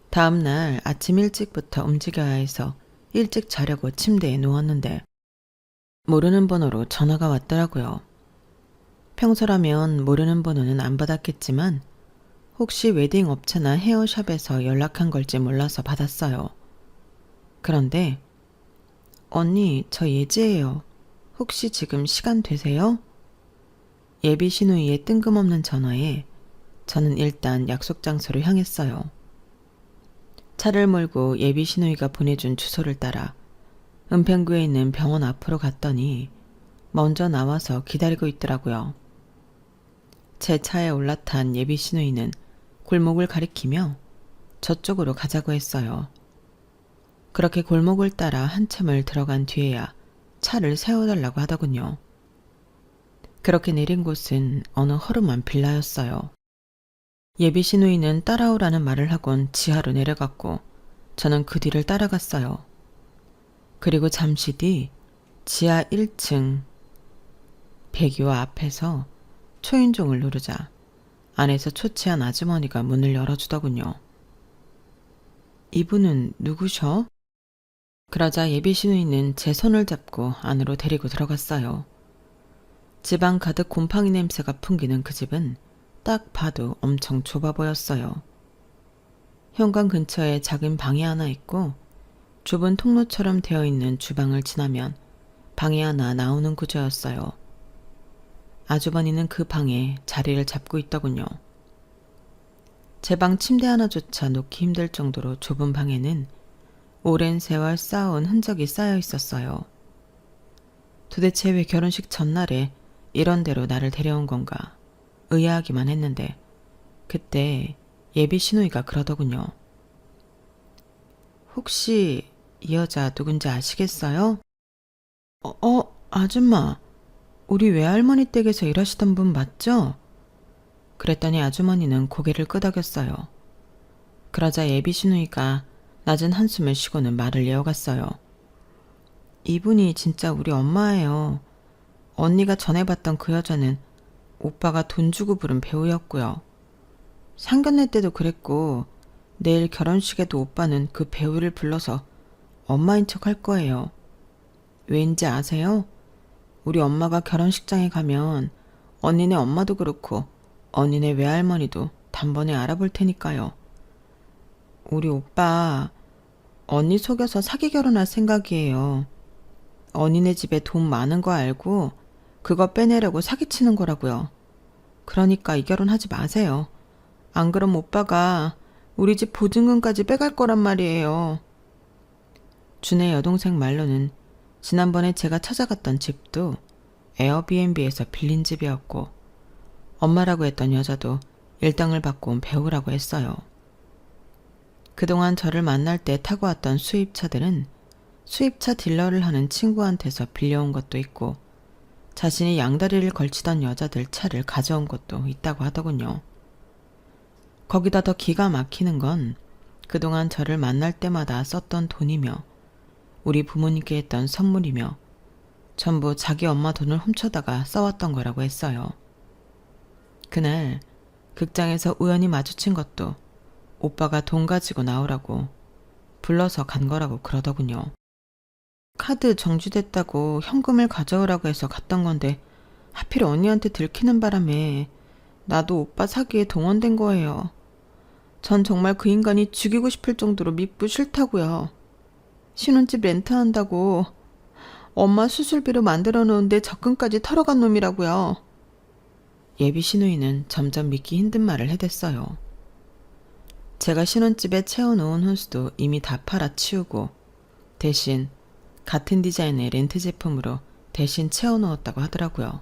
다음 날 아침 일찍부터 움직여야 해서 일찍 자려고 침대에 누웠는데 모르는 번호로 전화가 왔더라고요. 평소라면 모르는 번호는 안 받았겠지만 혹시 웨딩 업체나 헤어샵에서 연락한 걸지 몰라서 받았어요. 그런데 언니, 저 예지예요. 혹시 지금 시간 되세요? 예비 신우이의 뜬금없는 전화에 저는 일단 약속 장소로 향했어요. 차를 몰고 예비 신우이가 보내준 주소를 따라 은평구에 있는 병원 앞으로 갔더니 먼저 나와서 기다리고 있더라고요. 제 차에 올라탄 예비 신우이는 골목을 가리키며 저쪽으로 가자고 했어요. 그렇게 골목을 따라 한참을 들어간 뒤에야 차를 세워달라고 하더군요. 그렇게 내린 곳은 어느 허름한 빌라였어요. 예비 신우이는 따라오라는 말을 하곤 지하로 내려갔고 저는 그 뒤를 따라갔어요. 그리고 잠시 뒤 지하 1층 배기와 앞에서 초인종을 누르자 안에서 초췌한 아주머니가 문을 열어주더군요. 이분은 누구셔? 그러자 예비 신우이는 제 손을 잡고 안으로 데리고 들어갔어요. 집안 가득 곰팡이 냄새가 풍기는 그 집은 딱 봐도 엄청 좁아 보였어요. 현관 근처에 작은 방이 하나 있고 좁은 통로처럼 되어 있는 주방을 지나면 방이 하나 나오는 구조였어요. 아주머니는 그 방에 자리를 잡고 있더군요. 제 방 침대 하나조차 놓기 힘들 정도로 좁은 방에는 오랜 세월 쌓아온 흔적이 쌓여 있었어요. 도대체 왜 결혼식 전날에 이런 데로 나를 데려온 건가 의아하기만 했는데 그때 예비 신우이가 그러더군요. 혹시 이 여자 누군지 아시겠어요? 아줌마. 우리 외할머니 댁에서 일하시던 분 맞죠? 그랬더니 아주머니는 고개를 끄덕였어요. 그러자 예비 신우이가 낮은 한숨을 쉬고는 말을 이어갔어요. 이분이 진짜 우리 엄마예요. 언니가 전에 봤던 그 여자는 오빠가 돈 주고 부른 배우였고요. 상견례 때도 그랬고 내일 결혼식에도 오빠는 그 배우를 불러서 엄마인 척 할 거예요. 왜인지 아세요? 우리 엄마가 결혼식장에 가면 언니네 엄마도 그렇고 언니네 외할머니도 단번에 알아볼 테니까요. 우리 오빠 언니 속여서 사기 결혼할 생각이에요. 언니네 집에 돈 많은 거 알고 그거 빼내려고 사기치는 거라고요. 그러니까 이 결혼하지 마세요. 안 그럼 오빠가 우리 집 보증금까지 빼갈 거란 말이에요. 준의 여동생 말로는 지난번에 제가 찾아갔던 집도 에어비앤비에서 빌린 집이었고 엄마라고 했던 여자도 일당을 받고 온 배우라고 했어요. 그동안 저를 만날 때 타고 왔던 수입차들은 수입차 딜러를 하는 친구한테서 빌려온 것도 있고 자신이 양다리를 걸치던 여자들 차를 가져온 것도 있다고 하더군요. 거기다 더 기가 막히는 건 그동안 저를 만날 때마다 썼던 돈이며 우리 부모님께 했던 선물이며 전부 자기 엄마 돈을 훔쳐다가 써왔던 거라고 했어요. 그날 극장에서 우연히 마주친 것도 오빠가 돈 가지고 나오라고 불러서 간 거라고 그러더군요. 카드 정지됐다고 현금을 가져오라고 해서 갔던 건데 하필 언니한테 들키는 바람에 나도 오빠 사기에 동원된 거예요. 전 정말 그 인간이 죽이고 싶을 정도로 밉고 싫다고요. 신혼집 렌트한다고 엄마 수술비로 만들어 놓은데 적금까지 털어간 놈이라고요. 예비 시누이는 점점 믿기 힘든 말을 해댔어요. 제가 신혼집에 채워놓은 혼수도 이미 다 팔아치우고 대신 같은 디자인의 렌트 제품으로 대신 채워넣었다고 하더라고요.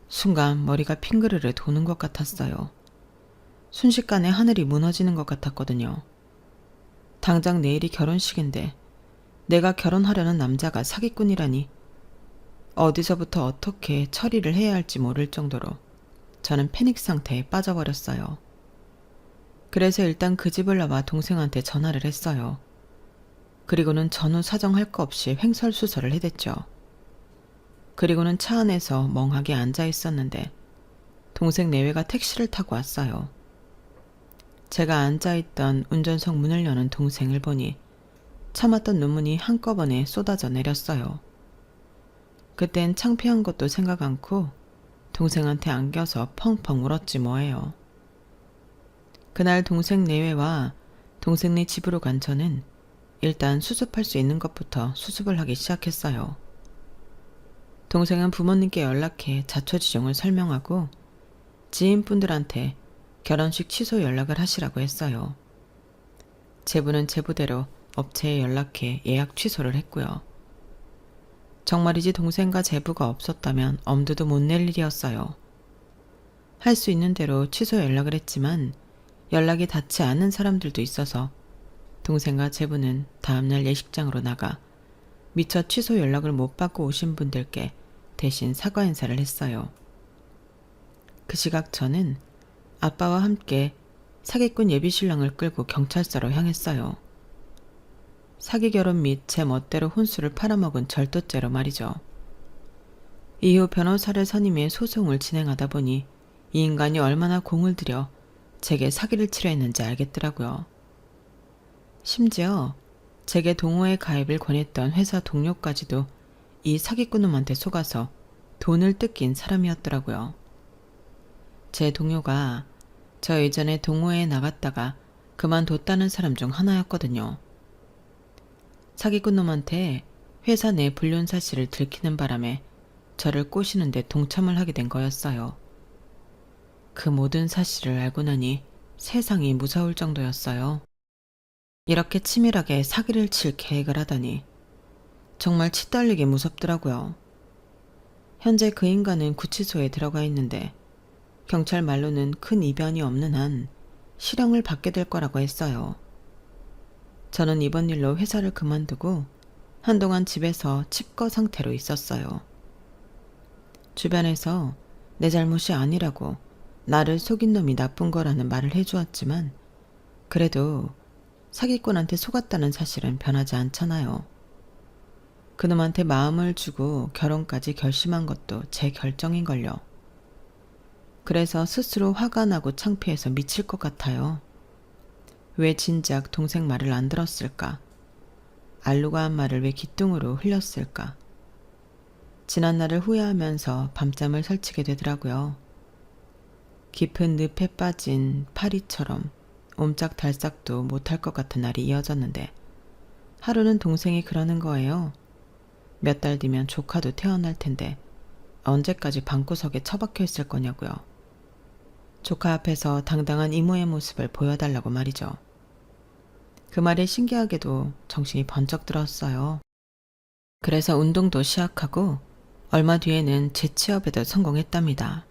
순간 머리가 핑그르르 도는 것 같았어요. 순식간에 하늘이 무너지는 것 같았거든요. 당장 내일이 결혼식인데 내가 결혼하려는 남자가 사기꾼이라니 어디서부터 어떻게 처리를 해야 할지 모를 정도로 저는 패닉 상태에 빠져버렸어요. 그래서 일단 그 집을 나와 동생한테 전화를 했어요. 그리고는 전후 사정할 거 없이 횡설수설을 해댔죠. 그리고는 차 안에서 멍하게 앉아 있었는데 동생 내외가 택시를 타고 왔어요. 제가 앉아있던 운전석 문을 여는 동생을 보니 참았던 눈물이 한꺼번에 쏟아져 내렸어요. 그땐 창피한 것도 생각 않고 동생한테 안겨서 펑펑 울었지 뭐예요. 그날 동생 내외와 동생네 집으로 간 저는 일단 수습할 수 있는 것부터 수습을 하기 시작했어요. 동생은 부모님께 연락해 자초지종을 설명하고 지인분들한테 결혼식 취소 연락을 하시라고 했어요. 제부는 제부대로 업체에 연락해 예약 취소를 했고요. 정말이지 동생과 제부가 없었다면 엄두도 못 낼 일이었어요. 할 수 있는 대로 취소 연락을 했지만 연락이 닿지 않는 사람들도 있어서 동생과 제부는 다음날 예식장으로 나가 미처 취소 연락을 못 받고 오신 분들께 대신 사과 인사를 했어요. 그 시각 저는 아빠와 함께 사기꾼 예비신랑을 끌고 경찰서로 향했어요. 사기 결혼 및 제 멋대로 혼수를 팔아먹은 절도죄로 말이죠. 이후 변호사를 선임해 소송을 진행하다 보니 이 인간이 얼마나 공을 들여 제게 사기를 치려 했는지 알겠더라고요. 심지어 제게 동호회 가입을 권했던 회사 동료까지도 이 사기꾼놈한테 속아서 돈을 뜯긴 사람이었더라고요. 제 동료가 저 예전에 동호회에 나갔다가 그만뒀다는 사람 중 하나였거든요. 사기꾼놈한테 회사 내 불륜 사실을 들키는 바람에 저를 꼬시는데 동참을 하게 된 거였어요. 그 모든 사실을 알고 나니 세상이 무서울 정도였어요. 이렇게 치밀하게 사기를 칠 계획을 하다니 정말 치떨리게 무섭더라고요. 현재 그 인간은 구치소에 들어가 있는데 경찰 말로는 큰 이변이 없는 한 실형을 받게 될 거라고 했어요. 저는 이번 일로 회사를 그만두고 한동안 집에서 칩거 상태로 있었어요. 주변에서 내 잘못이 아니라고 나를 속인 놈이 나쁜 거라는 말을 해주었지만 그래도 사기꾼한테 속았다는 사실은 변하지 않잖아요. 그놈한테 마음을 주고 결혼까지 결심한 것도 제 결정인걸요. 그래서 스스로 화가 나고 창피해서 미칠 것 같아요. 왜 진작 동생 말을 안 들었을까? 알루가 한 말을 왜 기뚱으로 흘렸을까? 지난 날을 후회하면서 밤잠을 설치게 되더라고요. 깊은 늪에 빠진 파리처럼 옴짝달싹도 못할 것 같은 날이 이어졌는데 하루는 동생이 그러는 거예요. 몇 달 뒤면 조카도 태어날 텐데 언제까지 방구석에 처박혀 있을 거냐고요. 조카 앞에서 당당한 이모의 모습을 보여달라고 말이죠. 그 말에 신기하게도 정신이 번쩍 들었어요. 그래서 운동도 시작하고 얼마 뒤에는 재취업에도 성공했답니다.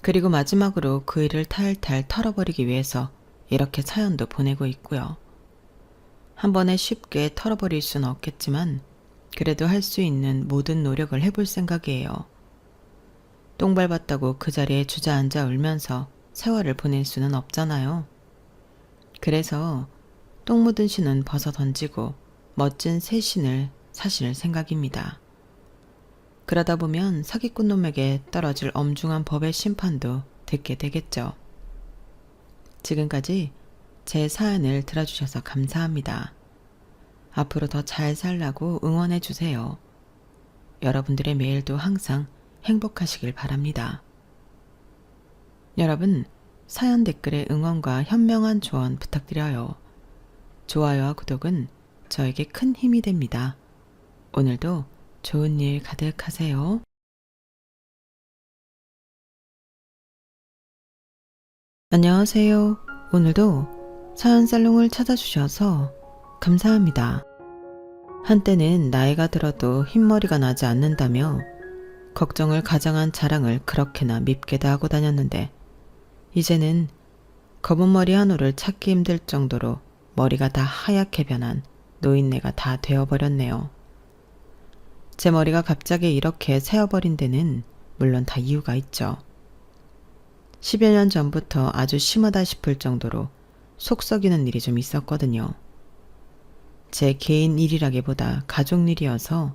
그리고 마지막으로 그 일을 탈탈 털어버리기 위해서 이렇게 사연도 보내고 있고요. 한 번에 쉽게 털어버릴 수는 없겠지만 그래도 할 수 있는 모든 노력을 해볼 생각이에요. 똥 밟았다고 그 자리에 주저앉아 울면서 세월을 보낼 수는 없잖아요. 그래서 똥 묻은 신은 벗어 던지고 멋진 새 신을 사실 생각입니다. 그러다 보면 사기꾼 놈에게 떨어질 엄중한 법의 심판도 듣게 되겠죠. 지금까지 제 사연을 들어주셔서 감사합니다. 앞으로 더 잘 살라고 응원해 주세요. 여러분들의 매일도 항상 행복하시길 바랍니다. 여러분, 사연 댓글에 응원과 현명한 조언 부탁드려요. 좋아요와 구독은 저에게 큰 힘이 됩니다. 오늘도 좋은 일 가득하세요. 안녕하세요. 오늘도 사연 살롱을 찾아주셔서 감사합니다. 한때는 나이가 들어도 흰머리가 나지 않는다며 걱정을 가장한 자랑을 그렇게나 밉게도 하고 다녔는데 이제는 검은 머리 한 올을 찾기 힘들 정도로 머리가 다 하얗게 변한 노인네가 다 되어버렸네요. 제 머리가 갑자기 이렇게 새어버린 데는 물론 다 이유가 있죠. 10여 년 전부터 아주 심하다 싶을 정도로 속 썩이는 일이 좀 있었거든요. 제 개인 일이라기보다 가족 일이어서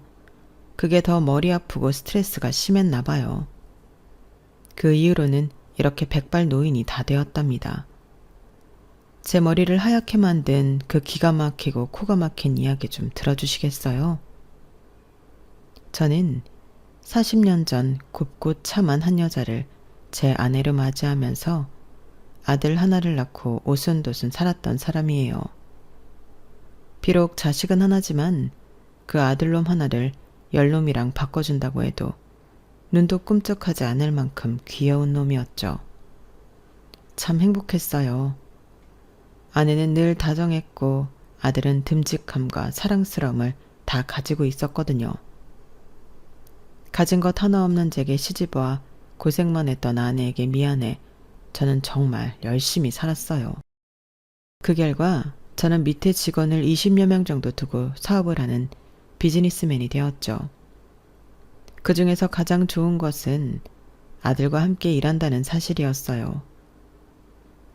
그게 더 머리 아프고 스트레스가 심했나 봐요. 그 이후로는 이렇게 백발 노인이 다 되었답니다. 제 머리를 하얗게 만든 그 기가 막히고 코가 막힌 이야기 좀 들어주시겠어요? 저는 40년 전 곱고 참한 한 여자를 제 아내로 맞이하면서 아들 하나를 낳고 오순도순 살았던 사람이에요. 비록 자식은 하나지만 그 아들놈 하나를 열놈이랑 바꿔준다고 해도 눈도 꿈쩍하지 않을 만큼 귀여운 놈이었죠. 참 행복했어요. 아내는 늘 다정했고 아들은 듬직함과 사랑스러움을 다 가지고 있었거든요. 가진 것 하나 없는 제게 시집와 고생만 했던 아내에게 미안해 저는 정말 열심히 살았어요. 그 결과 저는 밑에 직원을 20여 명 정도 두고 사업을 하는 비즈니스맨이 되었죠. 그 중에서 가장 좋은 것은 아들과 함께 일한다는 사실이었어요.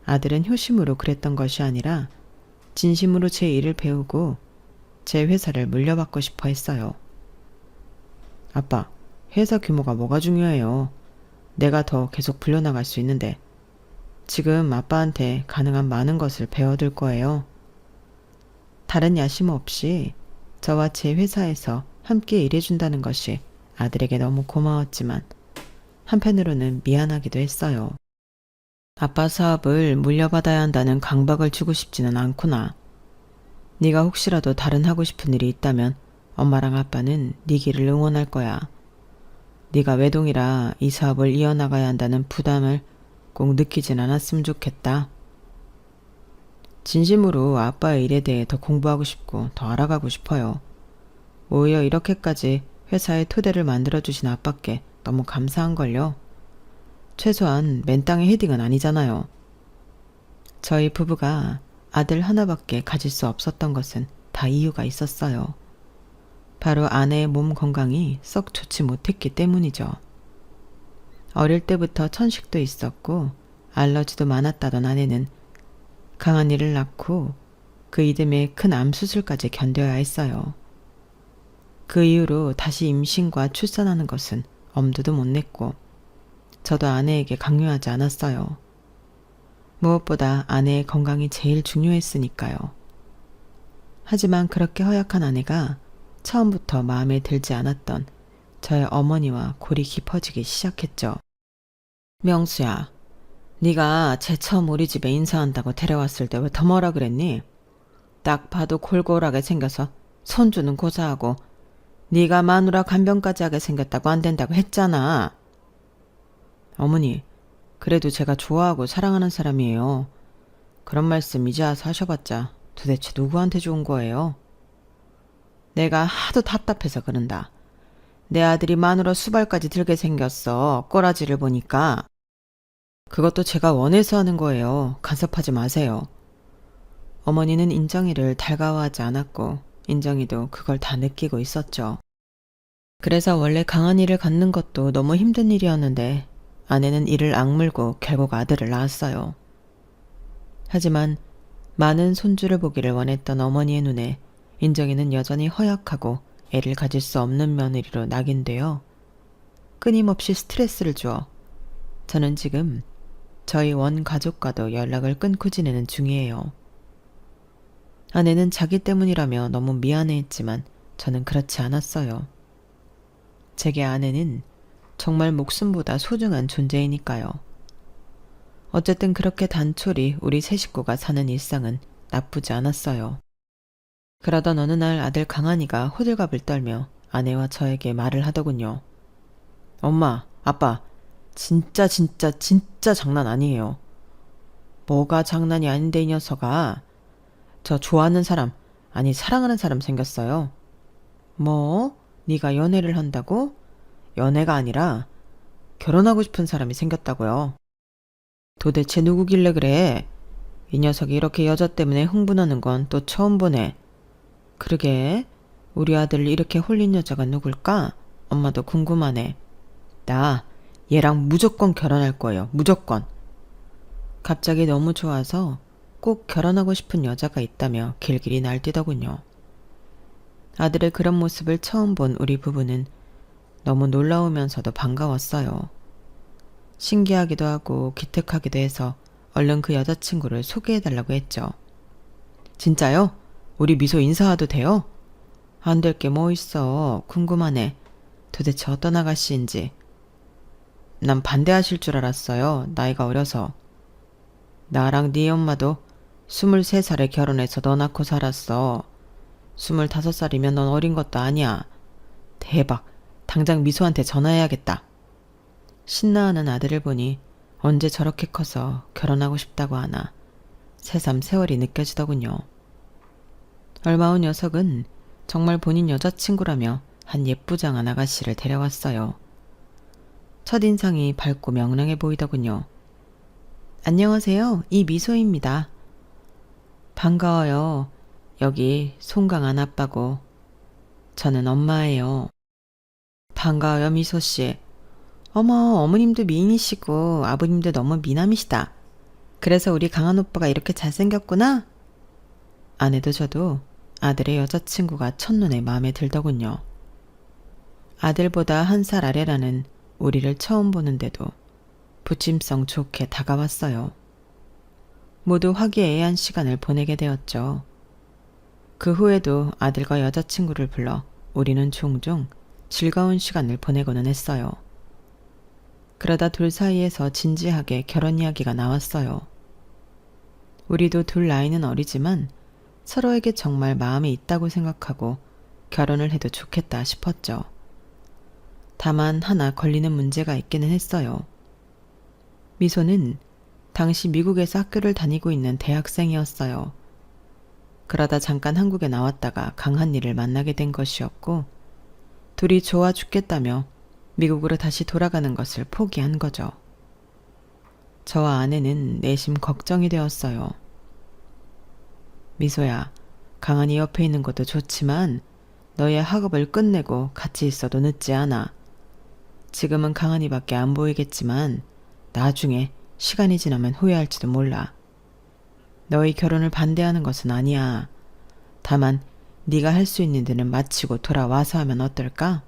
아들은 효심으로 그랬던 것이 아니라 진심으로 제 일을 배우고 제 회사를 물려받고 싶어 했어요. 아빠, 회사 규모가 뭐가 중요해요. 내가 더 계속 불려나갈 수 있는데 지금 아빠한테 가능한 많은 것을 배워둘 거예요. 다른 야심 없이 저와 제 회사에서 함께 일해준다는 것이 아들에게 너무 고마웠지만 한편으로는 미안하기도 했어요. 아빠 사업을 물려받아야 한다는 강박을 주고 싶지는 않구나. 네가 혹시라도 다른 하고 싶은 일이 있다면 엄마랑 아빠는 네 길을 응원할 거야. 네가 외동이라 이 사업을 이어나가야 한다는 부담을 꼭 느끼진 않았으면 좋겠다. 진심으로 아빠의 일에 대해 더 공부하고 싶고 더 알아가고 싶어요. 오히려 이렇게까지 회사의 토대를 만들어주신 아빠께 너무 감사한걸요. 최소한 맨땅의 헤딩은 아니잖아요. 저희 부부가 아들 하나밖에 가질 수 없었던 것은 다 이유가 있었어요. 바로 아내의 몸 건강이 썩 좋지 못했기 때문이죠. 어릴 때부터 천식도 있었고 알러지도 많았다던 아내는 강한 이를 낳고 그 이듬해 큰 암 수술까지 견뎌야 했어요. 그 이후로 다시 임신과 출산하는 것은 엄두도 못 냈고 저도 아내에게 강요하지 않았어요. 무엇보다 아내의 건강이 제일 중요했으니까요. 하지만 그렇게 허약한 아내가 처음부터 마음에 들지 않았던 저의 어머니와 골이 깊어지기 시작했죠. 명수야, 네가 쟤 처음 우리 집에 인사한다고 데려왔을 때 왜 더 뭐라 그랬니? 딱 봐도 골골하게 생겨서 손주는 고사하고 네가 마누라 간병까지 하게 생겼다고 안 된다고 했잖아. 어머니, 그래도 제가 좋아하고 사랑하는 사람이에요. 그런 말씀 이제 와서 하셔봤자 도대체 누구한테 좋은 거예요? 내가 하도 답답해서 그런다. 내 아들이 마누라 수발까지 들게 생겼어. 꼬라지를 보니까. 그것도 제가 원해서 하는 거예요. 간섭하지 마세요. 어머니는 인정이를 달가워하지 않았고 인정이도 그걸 다 느끼고 있었죠. 그래서 원래 강한 일을 갖는 것도 너무 힘든 일이었는데 아내는 이를 악물고 결국 아들을 낳았어요. 하지만 많은 손주를 보기를 원했던 어머니의 눈에 인정이는 여전히 허약하고 애를 가질 수 없는 며느리로 낙인되어 끊임없이 스트레스를 주어 저는 지금 저희 원 가족과도 연락을 끊고 지내는 중이에요. 아내는 자기 때문이라며 너무 미안해했지만 저는 그렇지 않았어요. 제게 아내는 정말 목숨보다 소중한 존재이니까요. 어쨌든 그렇게 단촐히 우리 세 식구가 사는 일상은 나쁘지 않았어요. 그러던 어느 날 아들 강한이가 호들갑을 떨며 아내와 저에게 말을 하더군요. 엄마, 아빠, 진짜 장난 아니에요. 뭐가 장난이 아닌데 이 녀석아. 저 좋아하는 사람, 아니 사랑하는 사람 생겼어요. 뭐? 네가 연애를 한다고? 연애가 아니라 결혼하고 싶은 사람이 생겼다고요. 도대체 누구길래 그래? 이 녀석이 이렇게 여자 때문에 흥분하는 건 또 처음 보네. 그러게, 우리 아들 이렇게 홀린 여자가 누굴까? 엄마도 궁금하네. 나 얘랑 무조건 결혼할 거예요. 무조건. 갑자기 너무 좋아서 꼭 결혼하고 싶은 여자가 있다며 길길이 날뛰더군요. 아들의 그런 모습을 처음 본 우리 부부는 너무 놀라우면서도 반가웠어요. 신기하기도 하고 기특하기도 해서 얼른 그 여자친구를 소개해달라고 했죠. 진짜요? 우리 미소 인사해도 돼요? 안 될 게 뭐 있어. 궁금하네. 도대체 어떤 아가씨인지. 난 반대하실 줄 알았어요. 나이가 어려서. 나랑 네 엄마도 23살에 결혼해서 너 낳고 살았어. 25살이면 넌 어린 것도 아니야. 대박. 당장 미소한테 전화해야겠다. 신나하는 아들을 보니 언제 저렇게 커서 결혼하고 싶다고 하나 새삼 세월이 느껴지더군요. 얼마 후 녀석은 정말 본인 여자친구라며 한 예쁘장한 아가씨를 데려왔어요. 첫인상이 밝고 명랑해 보이더군요. 안녕하세요. 이미소입니다. 반가워요. 여기 송강한 아빠고 저는 엄마예요. 반가워요, 미소씨. 어머, 어머님도 미인이시고 아버님도 너무 미남이시다. 그래서 우리 강한 오빠가 이렇게 잘생겼구나? 아내도 저도 아들의 여자친구가 첫눈에 마음에 들더군요. 아들보다 1살 아래라는 우리를 처음 보는데도 부침성 좋게 다가왔어요. 모두 화기애애한 시간을 보내게 되었죠. 그 후에도 아들과 여자친구를 불러 우리는 종종 즐거운 시간을 보내고는 했어요. 그러다 둘 사이에서 진지하게 결혼 이야기가 나왔어요. 우리도 둘 나이는 어리지만 서로에게 정말 마음이 있다고 생각하고 결혼을 해도 좋겠다 싶었죠. 다만 하나 걸리는 문제가 있기는 했어요. 미소는 당시 미국에서 학교를 다니고 있는 대학생이었어요. 그러다 잠깐 한국에 나왔다가 강한이를 만나게 된 것이었고 둘이 좋아 죽겠다며 미국으로 다시 돌아가는 것을 포기한 거죠. 저와 아내는 내심 걱정이 되었어요. 미소야, 강한이 옆에 있는 것도 좋지만 너의 학업을 끝내고 같이 있어도 늦지 않아. 지금은 강한이밖에 안 보이겠지만 나중에 시간이 지나면 후회할지도 몰라. 너의 결혼을 반대하는 것은 아니야. 다만 네가 할 수 있는 데는 마치고 돌아와서 하면 어떨까?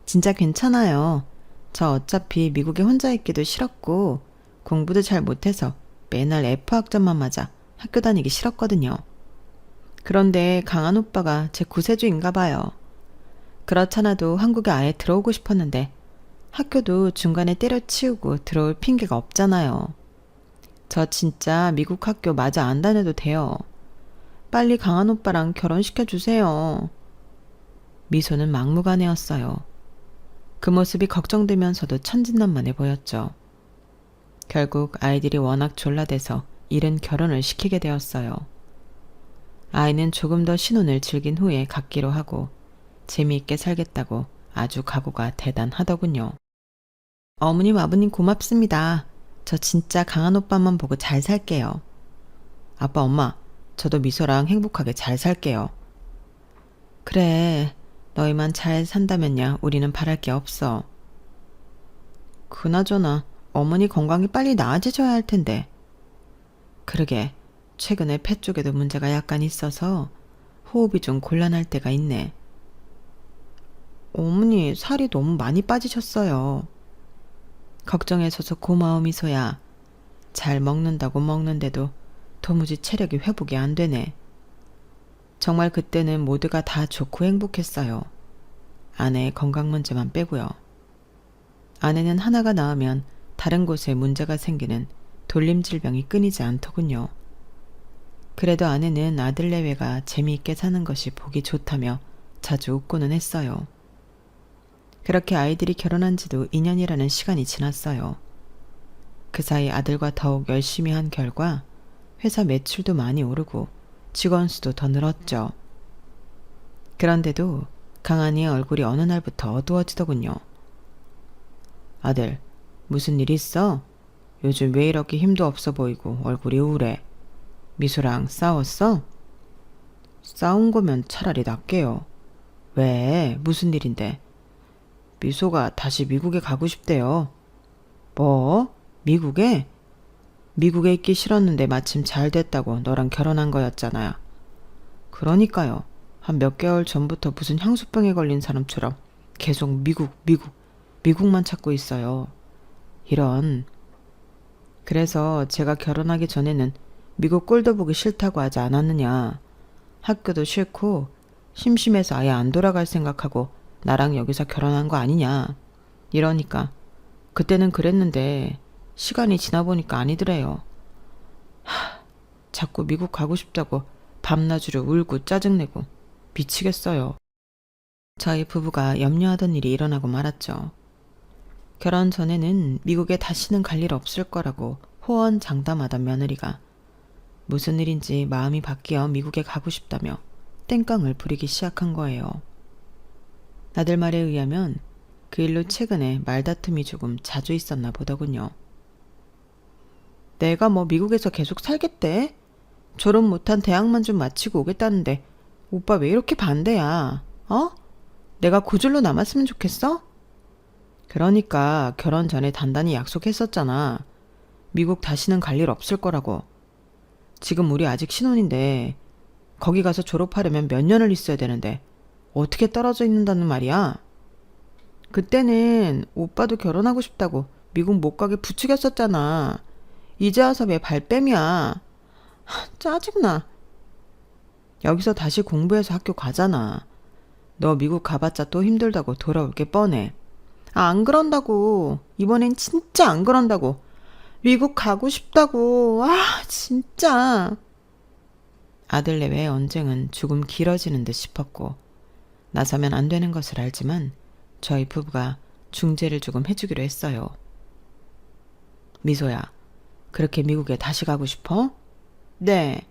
진짜 괜찮아요. 저 어차피 미국에 혼자 있기도 싫었고 공부도 잘 못해서 맨날 F학점만 맞아 학교 다니기 싫었거든요. 그런데 강한 오빠가 제 구세주인가 봐요. 그렇잖아도 한국에 아예 들어오고 싶었는데 학교도 중간에 때려치우고 들어올 핑계가 없잖아요. 저 진짜 미국 학교 마저 안 다녀도 돼요. 빨리 강한 오빠랑 결혼시켜주세요. 미소는 막무가내였어요. 그 모습이 걱정되면서도 천진난만해 보였죠. 결국 아이들이 워낙 졸라대서 이른 결혼을 시키게 되었어요. 아이는 조금 더 신혼을 즐긴 후에 갖기로 하고 재미있게 살겠다고 아주 각오가 대단하더군요. 어머님, 아버님 고맙습니다. 저 진짜 강한 오빠만 보고 잘 살게요. 아빠, 엄마, 저도 미소랑 행복하게 잘 살게요. 그래, 너희만 잘 산다면야 우리는 바랄 게 없어. 그나저나 어머니 건강이 빨리 나아지셔야 할 텐데. 그러게, 최근에 폐 쪽에도 문제가 약간 있어서 호흡이 좀 곤란할 때가 있네. 어머니 살이 너무 많이 빠지셨어요. 걱정해줘서 고마워, 미소야. 잘 먹는다고 먹는데도 도무지 체력이 회복이 안 되네. 정말 그때는 모두가 다 좋고 행복했어요. 아내의 건강 문제만 빼고요. 아내는 하나가 나으면 다른 곳에 문제가 생기는 돌림질병이 끊이지 않더군요. 그래도 아내는 아들 내외가 재미있게 사는 것이 보기 좋다며 자주 웃고는 했어요. 그렇게 아이들이 결혼한 지도 2년이라는 시간이 지났어요. 그 사이 아들과 더욱 열심히 한 결과 회사 매출도 많이 오르고 직원 수도 더 늘었죠. 그런데도 강한이의 얼굴이 어느 날부터 어두워지더군요. 아들, 무슨 일 있어? 요즘 왜 이렇게 힘도 없어 보이고 얼굴이 우울해? 미소랑 싸웠어? 싸운 거면 차라리 낫게요. 왜? 무슨 일인데? 미소가 다시 미국에 가고 싶대요. 뭐? 미국에? 미국에 있기 싫었는데 마침 잘 됐다고 너랑 결혼한 거였잖아요. 그러니까요. 한 몇 개월 전부터 무슨 향수병에 걸린 사람처럼 계속 미국만 찾고 있어요. 이런. 그래서 제가 결혼하기 전에는 미국 꼴도 보기 싫다고 하지 않았느냐. 학교도 싫고 심심해서 아예 안 돌아갈 생각하고 나랑 여기서 결혼한 거 아니냐. 이러니까 그때는 그랬는데 시간이 지나보니까 아니더래요. 자꾸 미국 가고 싶다고 밤낮으로 울고 짜증내고 미치겠어요. 저희 부부가 염려하던 일이 일어나고 말았죠. 결혼 전에는 미국에 다시는 갈 일 없을 거라고 호언장담하던 며느리가 무슨 일인지 마음이 바뀌어 미국에 가고 싶다며 땡깡을 부리기 시작한 거예요. 아들 말에 의하면 그 일로 최근에 말다툼이 조금 자주 있었나 보더군요. 내가 뭐 미국에서 계속 살겠대? 졸업 못한 대학만 좀 마치고 오겠다는데 오빠 왜 이렇게 반대야? 어? 내가 고졸로 남았으면 좋겠어? 그러니까 결혼 전에 단단히 약속했었잖아. 미국 다시는 갈 일 없을 거라고. 지금 우리 아직 신혼인데 거기 가서 졸업하려면 몇 년을 있어야 되는데 어떻게 떨어져 있는다는 말이야? 그때는 오빠도 결혼하고 싶다고 미국 못 가게 부추겼었잖아. 이제 와서 왜 발뺌이야? 짜증나. 여기서 다시 공부해서 학교 가잖아. 너 미국 가봤자 또 힘들다고 돌아올 게 뻔해. 안 그런다고. 이번엔 진짜 안 그런다고. 미국 가고 싶다고. 진짜. 아들 내외의 언쟁은 조금 길어지는 듯 싶었고 나서면 안 되는 것을 알지만 저희 부부가 중재를 조금 해주기로 했어요. 미소야, 그렇게 미국에 다시 가고 싶어? 네.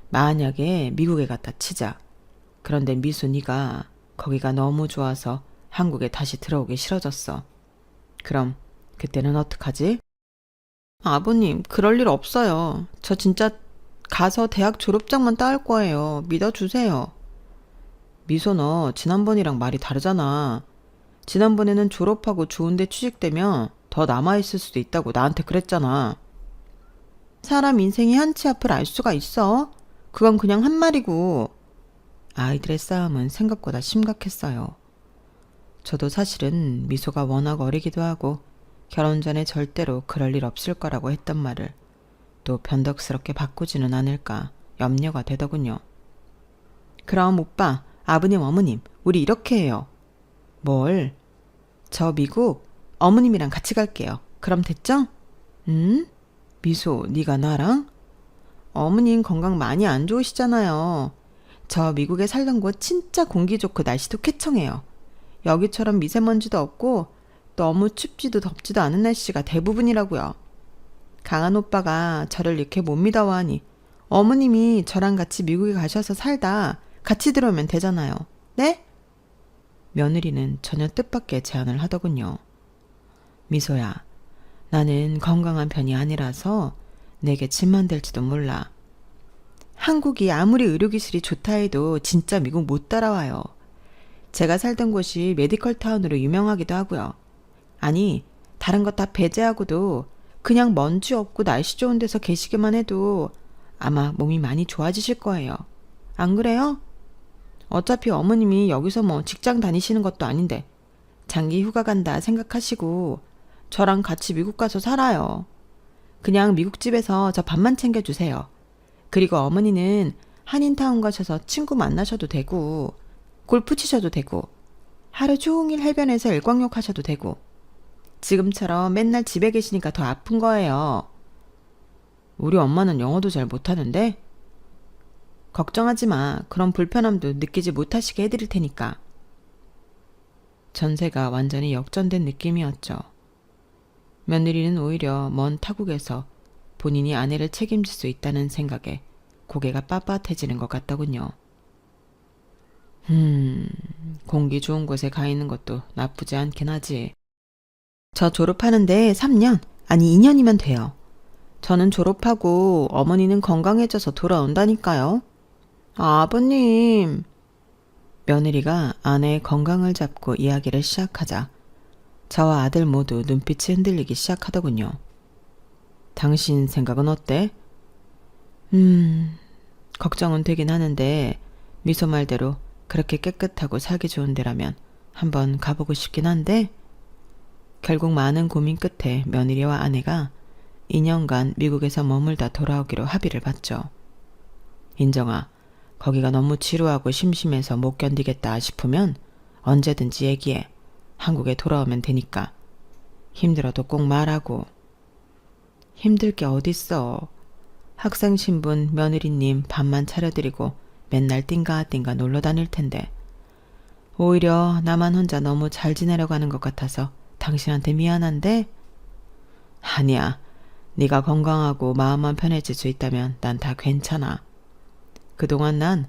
만약에 미국에 갔다 치자. 그런데 미수 네가 거기가 너무 좋아서 한국에 다시 들어오기 싫어졌어. 그럼 그때는 어떡하지? 아버님, 그럴 일 없어요. 저 진짜 가서 대학 졸업장만 따올 거예요. 믿어주세요. 미소 너 지난번이랑 말이 다르잖아. 지난번에는 졸업하고 좋은데 취직되면 더 남아있을 수도 있다고 나한테 그랬잖아. 사람 인생이 한치 앞을 알 수가 있어? 그건 그냥 한 말이고. 아이들의 싸움은 생각보다 심각했어요. 저도 사실은 미소가 워낙 어리기도 하고 결혼 전에 절대로 그럴 일 없을 거라고 했던 말을 또 변덕스럽게 바꾸지는 않을까 염려가 되더군요. 그럼 오빠, 아버님, 어머님, 우리 이렇게 해요. 뭘? 저 미국 어머님이랑 같이 갈게요. 그럼 됐죠? 미소, 네가 나랑? 어머님 건강 많이 안 좋으시잖아요. 저 미국에 살던 곳 진짜 공기 좋고 날씨도 쾌청해요. 여기처럼 미세먼지도 없고 너무 춥지도 덥지도 않은 날씨가 대부분이라고요. 강한 오빠가 저를 이렇게 못 믿어하니 어머님이 저랑 같이 미국에 가셔서 살다 같이 들어오면 되잖아요. 네? 며느리는 전혀 뜻밖의 제안을 하더군요. 미소야, 나는 건강한 편이 아니라서 내게 짐만 될지도 몰라. 한국이 아무리 의료기술이 좋다 해도 진짜 미국 못 따라와요. 제가 살던 곳이 메디컬 타운으로 유명하기도 하고요. 아니, 다른 것 다 배제하고도 그냥 먼지 없고 날씨 좋은 데서 계시기만 해도 아마 몸이 많이 좋아지실 거예요. 안 그래요? 어차피 어머님이 여기서 뭐 직장 다니시는 것도 아닌데 장기 휴가 간다 생각하시고 저랑 같이 미국 가서 살아요. 그냥 미국 집에서 저 밥만 챙겨주세요. 그리고 어머니는 한인타운 가셔서 친구 만나셔도 되고 골프 치셔도 되고 하루 종일 해변에서 일광욕 하셔도 되고 지금처럼 맨날 집에 계시니까 더 아픈 거예요. 우리 엄마는 영어도 잘 못하는데? 걱정하지 마. 그런 불편함도 느끼지 못하시게 해드릴 테니까. 전세가 완전히 역전된 느낌이었죠. 며느리는 오히려 먼 타국에서 본인이 아내를 책임질 수 있다는 생각에 고개가 빳빳해지는 것 같더군요. 공기 좋은 곳에 가 있는 것도 나쁘지 않긴 하지. 저 졸업하는데 3년, 아니 2년이면 돼요. 저는 졸업하고 어머니는 건강해져서 돌아온다니까요. 아버님. 며느리가 아내의 건강을 잡고 이야기를 시작하자 저와 아들 모두 눈빛이 흔들리기 시작하더군요. 당신 생각은 어때? 걱정은 되긴 하는데 미소 말대로 그렇게 깨끗하고 살기 좋은 데라면 한번 가보고 싶긴 한데 결국 많은 고민 끝에 며느리와 아내가 2년간 미국에서 머물다 돌아오기로 합의를 봤죠. 인정아, 거기가 너무 지루하고 심심해서 못 견디겠다 싶으면 언제든지 얘기해. 한국에 돌아오면 되니까. 힘들어도 꼭 말하고. 힘들 게 어딨어. 학생 신분 며느리님 밥만 차려드리고 맨날 띵가띵가 놀러 다닐 텐데. 오히려 나만 혼자 너무 잘 지내려고 하는 것 같아서 당신한테 미안한데? 아니야. 네가 건강하고 마음만 편해질 수 있다면 난 다 괜찮아. 그동안 난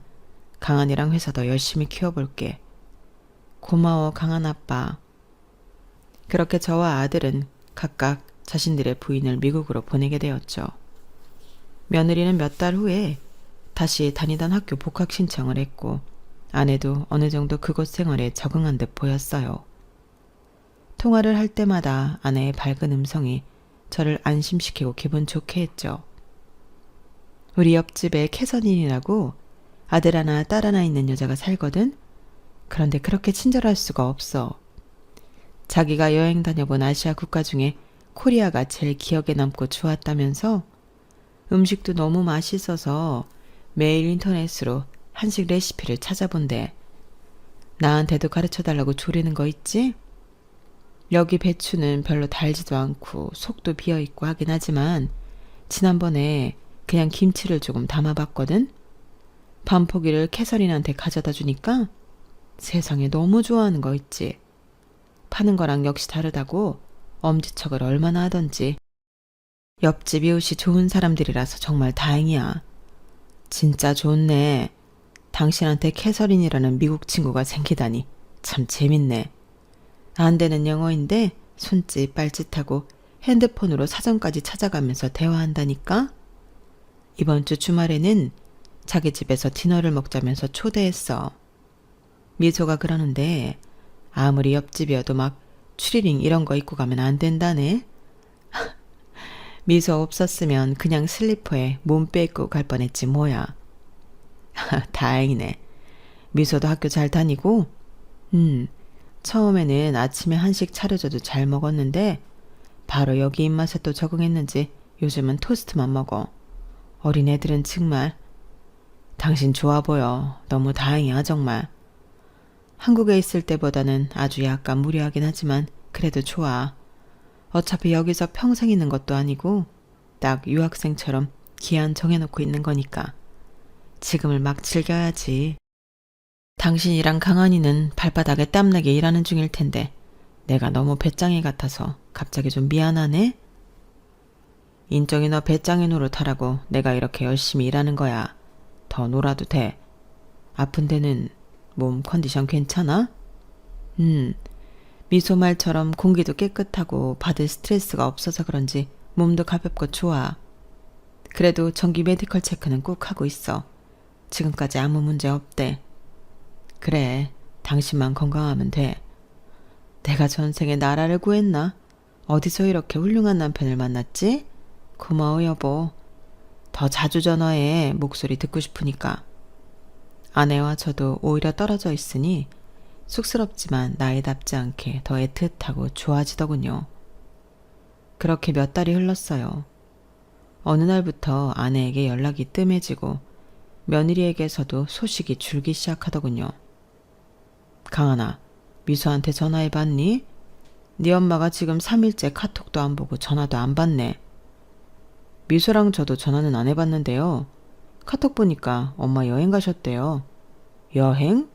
강한이랑 회사 더 열심히 키워볼게. 고마워, 강한 아빠. 그렇게 저와 아들은 각각 자신들의 부인을 미국으로 보내게 되었죠. 며느리는 몇 달 후에 다시 다니던 학교 복학 신청을 했고 아내도 어느 정도 그곳 생활에 적응한 듯 보였어요. 통화를 할 때마다 아내의 밝은 음성이 저를 안심시키고 기분 좋게 했죠. 우리 옆집에 캐서린이라고 아들 하나 딸 하나 있는 여자가 살거든. 그런데 그렇게 친절할 수가 없어. 자기가 여행 다녀본 아시아 국가 중에 코리아가 제일 기억에 남고 좋았다면서 음식도 너무 맛있어서 매일 인터넷으로 한식 레시피를 찾아본대. 나한테도 가르쳐달라고 조리는 거 있지? 여기 배추는 별로 달지도 않고 속도 비어있고 하긴 하지만 지난번에 그냥 김치를 조금 담아봤거든? 반포기를 캐서린한테 가져다 주니까 세상에 너무 좋아하는 거 있지. 파는 거랑 역시 다르다고 엄지척을 얼마나 하던지. 옆집 이웃이 좋은 사람들이라서 정말 다행이야. 진짜 좋네. 당신한테 캐서린이라는 미국 친구가 생기다니 참 재밌네. 안 되는 영어인데 손짓 빨짓하고 핸드폰으로 사전까지 찾아가면서 대화한다니까? 이번 주 주말에는 자기 집에서 디너를 먹자면서 초대했어. 미소가 그러는데 아무리 옆집이어도 막 추리링 이런 거 입고 가면 안 된다네. 미소 없었으면 그냥 슬리퍼에 몸 빼입고 갈 뻔했지 뭐야. 다행이네. 미소도 학교 잘 다니고? 처음에는 아침에 한식 차려줘도 잘 먹었는데 바로 여기 입맛에 또 적응했는지 요즘은 토스트만 먹어. 어린애들은 정말. 당신 좋아 보여. 너무 다행이야 정말. 한국에 있을 때보다는 아주 약간 무리하긴 하지만 그래도 좋아. 어차피 여기서 평생 있는 것도 아니고 딱 유학생처럼 기한 정해놓고 있는 거니까 지금을 막 즐겨야지. 당신이랑 강한이는 발바닥에 땀나게 일하는 중일 텐데 내가 너무 배짱이 같아서 갑자기 좀 미안하네? 인정이 너 배짱이 노릇하라고 내가 이렇게 열심히 일하는 거야. 더 놀아도 돼. 아픈 데는 몸 컨디션 괜찮아? 미소 말처럼 공기도 깨끗하고 받을 스트레스가 없어서 그런지 몸도 가볍고 좋아. 그래도 정기 메디컬 체크는 꼭 하고 있어. 지금까지 아무 문제 없대. 그래, 당신만 건강하면 돼. 내가 전생에 나라를 구했나? 어디서 이렇게 훌륭한 남편을 만났지? 고마워 여보. 더 자주 전화해. 목소리 듣고 싶으니까. 아내와 저도 오히려 떨어져 있으니 쑥스럽지만 나이답지 않게 더 애틋하고 좋아지더군요. 그렇게 몇 달이 흘렀어요. 어느 날부터 아내에게 연락이 뜸해지고 며느리에게서도 소식이 줄기 시작하더군요. 강한아, 미수한테 전화해봤니? 네 엄마가 지금 3일째 카톡도 안 보고 전화도 안 받네. 미수랑 저도 전화는 안 해봤는데요. 카톡 보니까 엄마 여행 가셨대요. 여행?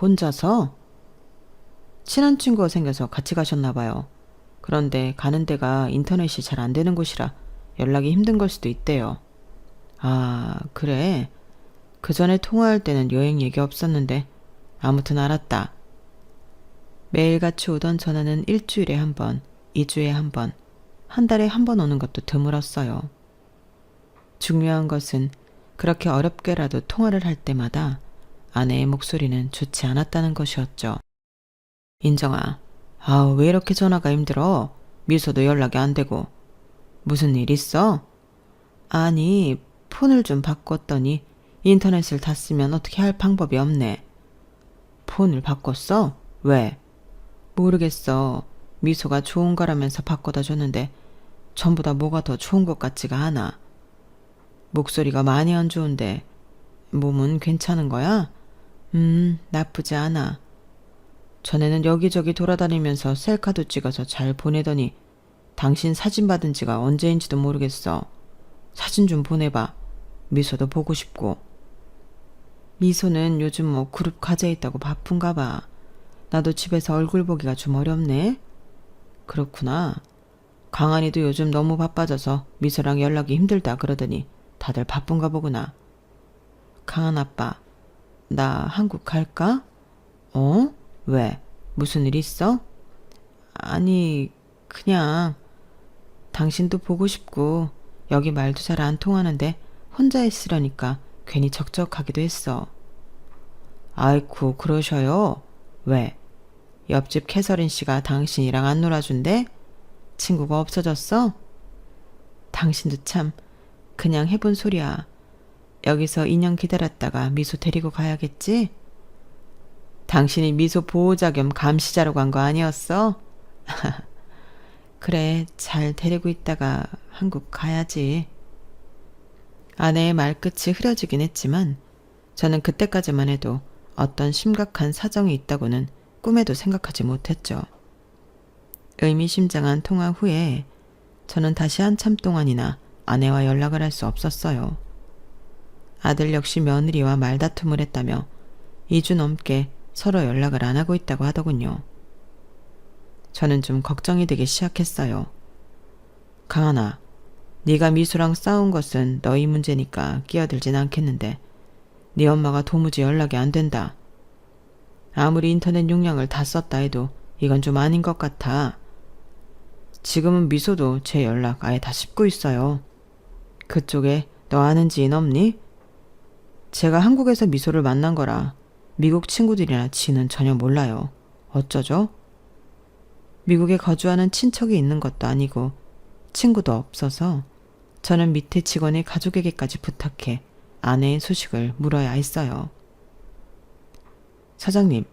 혼자서? 친한 친구가 생겨서 같이 가셨나 봐요. 그런데 가는 데가 인터넷이 잘 안 되는 곳이라 연락이 힘든 걸 수도 있대요. 아, 그래. 그 전에 통화할 때는 여행 얘기 없었는데 아무튼 알았다. 매일같이 오던 전화는 일주일에 한 번, 2주에 한 번, 한 달에 한 번 오는 것도 드물었어요. 중요한 것은 그렇게 어렵게라도 통화를 할 때마다 아내의 목소리는 좋지 않았다는 것이었죠. 인정아, 왜 이렇게 전화가 힘들어? 미소도 연락이 안 되고. 무슨 일 있어? 아니, 폰을 좀 바꿨더니 인터넷을 다 쓰면 어떻게 할 방법이 없네. 폰을 바꿨어? 왜? 모르겠어. 미소가 좋은 거라면서 바꿔다 줬는데 전부 다 뭐가 더 좋은 것 같지가 않아. 목소리가 많이 안 좋은데 몸은 괜찮은 거야? 나쁘지 않아. 전에는 여기저기 돌아다니면서 셀카도 찍어서 잘 보내더니 당신 사진 받은 지가 언제인지도 모르겠어. 사진 좀 보내봐. 미소도 보고 싶고. 미소는 요즘 뭐 그룹 과제 있다고 바쁜가 봐. 나도 집에서 얼굴 보기가 좀 어렵네. 그렇구나. 강한이도 요즘 너무 바빠져서 미소랑 연락이 힘들다 그러더니 다들 바쁜가 보구나. 강한 아빠, 나 한국 갈까? 어? 왜? 무슨 일 있어? 아니, 그냥 당신도 보고 싶고 여기 말도 잘 안 통하는데 혼자 있으려니까 괜히 적적하기도 했어. 아이쿠, 그러셔요? 왜? 옆집 캐서린 씨가 당신이랑 안 놀아준대? 친구가 없어졌어? 당신도 참 그냥 해본 소리야. 여기서 2년 기다렸다가 미소 데리고 가야겠지? 당신이 미소 보호자 겸 감시자로 간 거 아니었어? 그래, 잘 데리고 있다가 한국 가야지. 아내의 말끝이 흐려지긴 했지만 저는 그때까지만 해도 어떤 심각한 사정이 있다고는 꿈에도 생각하지 못했죠. 의미심장한 통화 후에 저는 다시 한참 동안이나 아내와 연락을 할 수 없었어요. 아들 역시 며느리와 말다툼을 했다며 2주 넘게 서로 연락을 안 하고 있다고 하더군요. 저는 좀 걱정이 되기 시작했어요. 강한아, 네가 미수랑 싸운 것은 너희 문제니까 끼어들진 않겠는데 네 엄마가 도무지 연락이 안 된다. 아무리 인터넷 용량을 다 썼다 해도 이건 좀 아닌 것 같아. 지금은 미소도 제 연락 아예 다 씹고 있어요. 그쪽에 너 아는 지인 없니? 제가 한국에서 미소를 만난 거라 미국 친구들이나 지는 전혀 몰라요. 어쩌죠? 미국에 거주하는 친척이 있는 것도 아니고 친구도 없어서 저는 밑에 직원의 가족에게까지 부탁해 아내의 소식을 물어야 했어요. 사장님,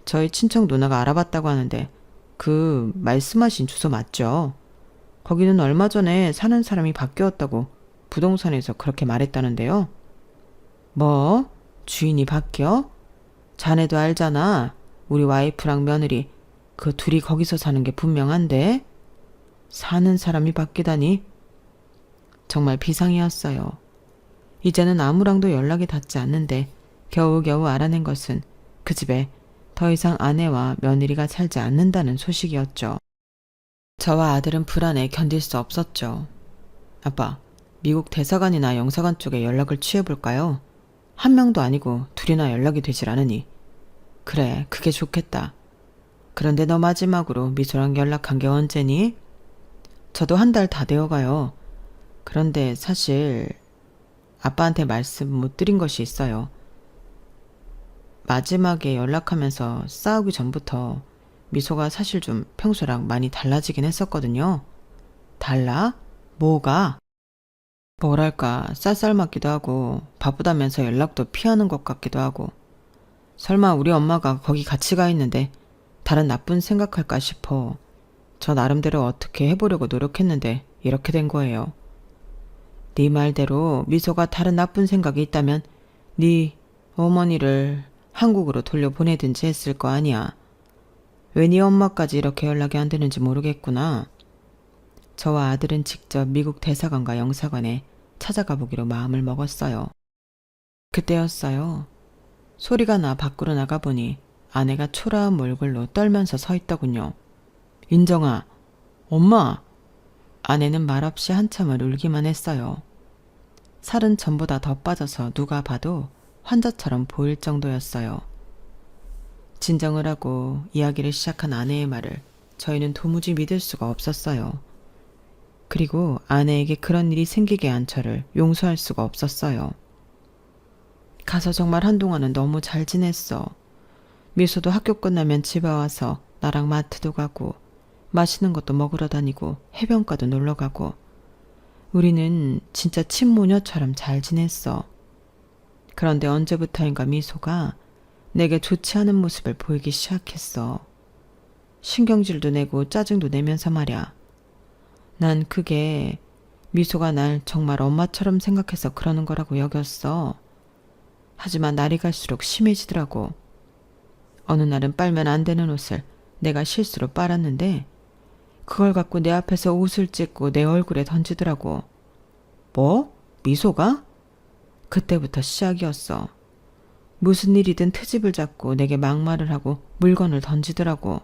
저희 친척 누나가 알아봤다고 하는데 그 말씀하신 주소 맞죠? 거기는 얼마 전에 사는 사람이 바뀌었다고 부동산에서 그렇게 말했다는데요. 뭐? 주인이 바뀌어? 자네도 알잖아. 우리 와이프랑 며느리 그 둘이 거기서 사는 게 분명한데 사는 사람이 바뀌다니 정말 비상이었어요. 이제는 아무랑도 연락이 닿지 않는데 겨우겨우 알아낸 것은 그 집에 더 이상 아내와 며느리가 살지 않는다는 소식이었죠. 저와 아들은 불안에 견딜 수 없었죠. 아빠, 미국 대사관이나 영사관 쪽에 연락을 취해볼까요? 한 명도 아니고 둘이나 연락이 되질 않으니. 그래, 그게 좋겠다. 그런데 너 마지막으로 미소랑 연락한 게 언제니? 저도 한 달 다 되어가요. 그런데 사실 아빠한테 말씀 못 드린 것이 있어요. 마지막에 연락하면서 싸우기 전부터 미소가 사실 좀 평소랑 많이 달라지긴 했었거든요. 달라? 뭐가? 뭐랄까 쌀쌀맞기도 하고 바쁘다면서 연락도 피하는 것 같기도 하고 설마 우리 엄마가 거기 같이 가 있는데 다른 나쁜 생각할까 싶어 저 나름대로 어떻게 해보려고 노력했는데 이렇게 된 거예요. 네 말대로 미소가 다른 나쁜 생각이 있다면 네 어머니를 한국으로 돌려보내든지 했을 거 아니야. 왜 네 엄마까지 이렇게 연락이 안 되는지 모르겠구나. 저와 아들은 직접 미국 대사관과 영사관에 찾아가 보기로 마음을 먹었어요. 그때였어요. 소리가 나 밖으로 나가보니 아내가 초라한 몰골로 떨면서 서 있더군요. 인정아, 엄마! 아내는 말없이 한참을 울기만 했어요. 살은 전보다 더 빠져서 누가 봐도 환자처럼 보일 정도였어요. 진정을 하고 이야기를 시작한 아내의 말을 저희는 도무지 믿을 수가 없었어요. 그리고 아내에게 그런 일이 생기게 한 저를 용서할 수가 없었어요. 가서 정말 한동안은 너무 잘 지냈어. 미소도 학교 끝나면 집에 와서 나랑 마트도 가고 맛있는 것도 먹으러 다니고 해변가도 놀러 가고 우리는 진짜 친모녀처럼 잘 지냈어. 그런데 언제부터인가 미소가 내게 좋지 않은 모습을 보이기 시작했어. 신경질도 내고 짜증도 내면서 말이야. 난 그게 미소가 날 정말 엄마처럼 생각해서 그러는 거라고 여겼어. 하지만 날이 갈수록 심해지더라고. 어느 날은 빨면 안 되는 옷을 내가 실수로 빨았는데 그걸 갖고 내 앞에서 옷을 찢고 내 얼굴에 던지더라고. 뭐? 미소가? 그때부터 시작이었어. 무슨 일이든 트집을 잡고 내게 막말을 하고 물건을 던지더라고.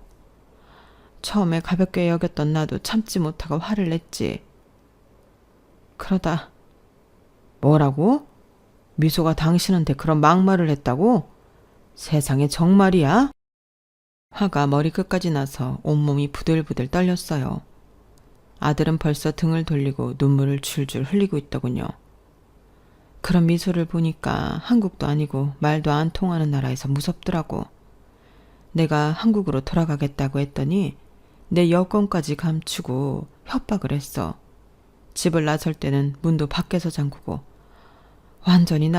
처음에 가볍게 여겼던 나도 참지 못하고 화를 냈지. 그러다 뭐라고? 미소가 당신한테 그런 막말을 했다고? 세상에 정말이야? 화가 머리끝까지 나서 온몸이 부들부들 떨렸어요. 아들은 벌써 등을 돌리고 눈물을 줄줄 흘리고 있더군요. 그런 미소를 보니까 한국도 아니고 말도 안 통하는 나라에서 무섭더라고. 내가 한국으로 돌아가겠다고 했더니 내 여권까지 감추고 협박을 했어. 집을 나설 때는 문도 밖에서 잠그고 완전히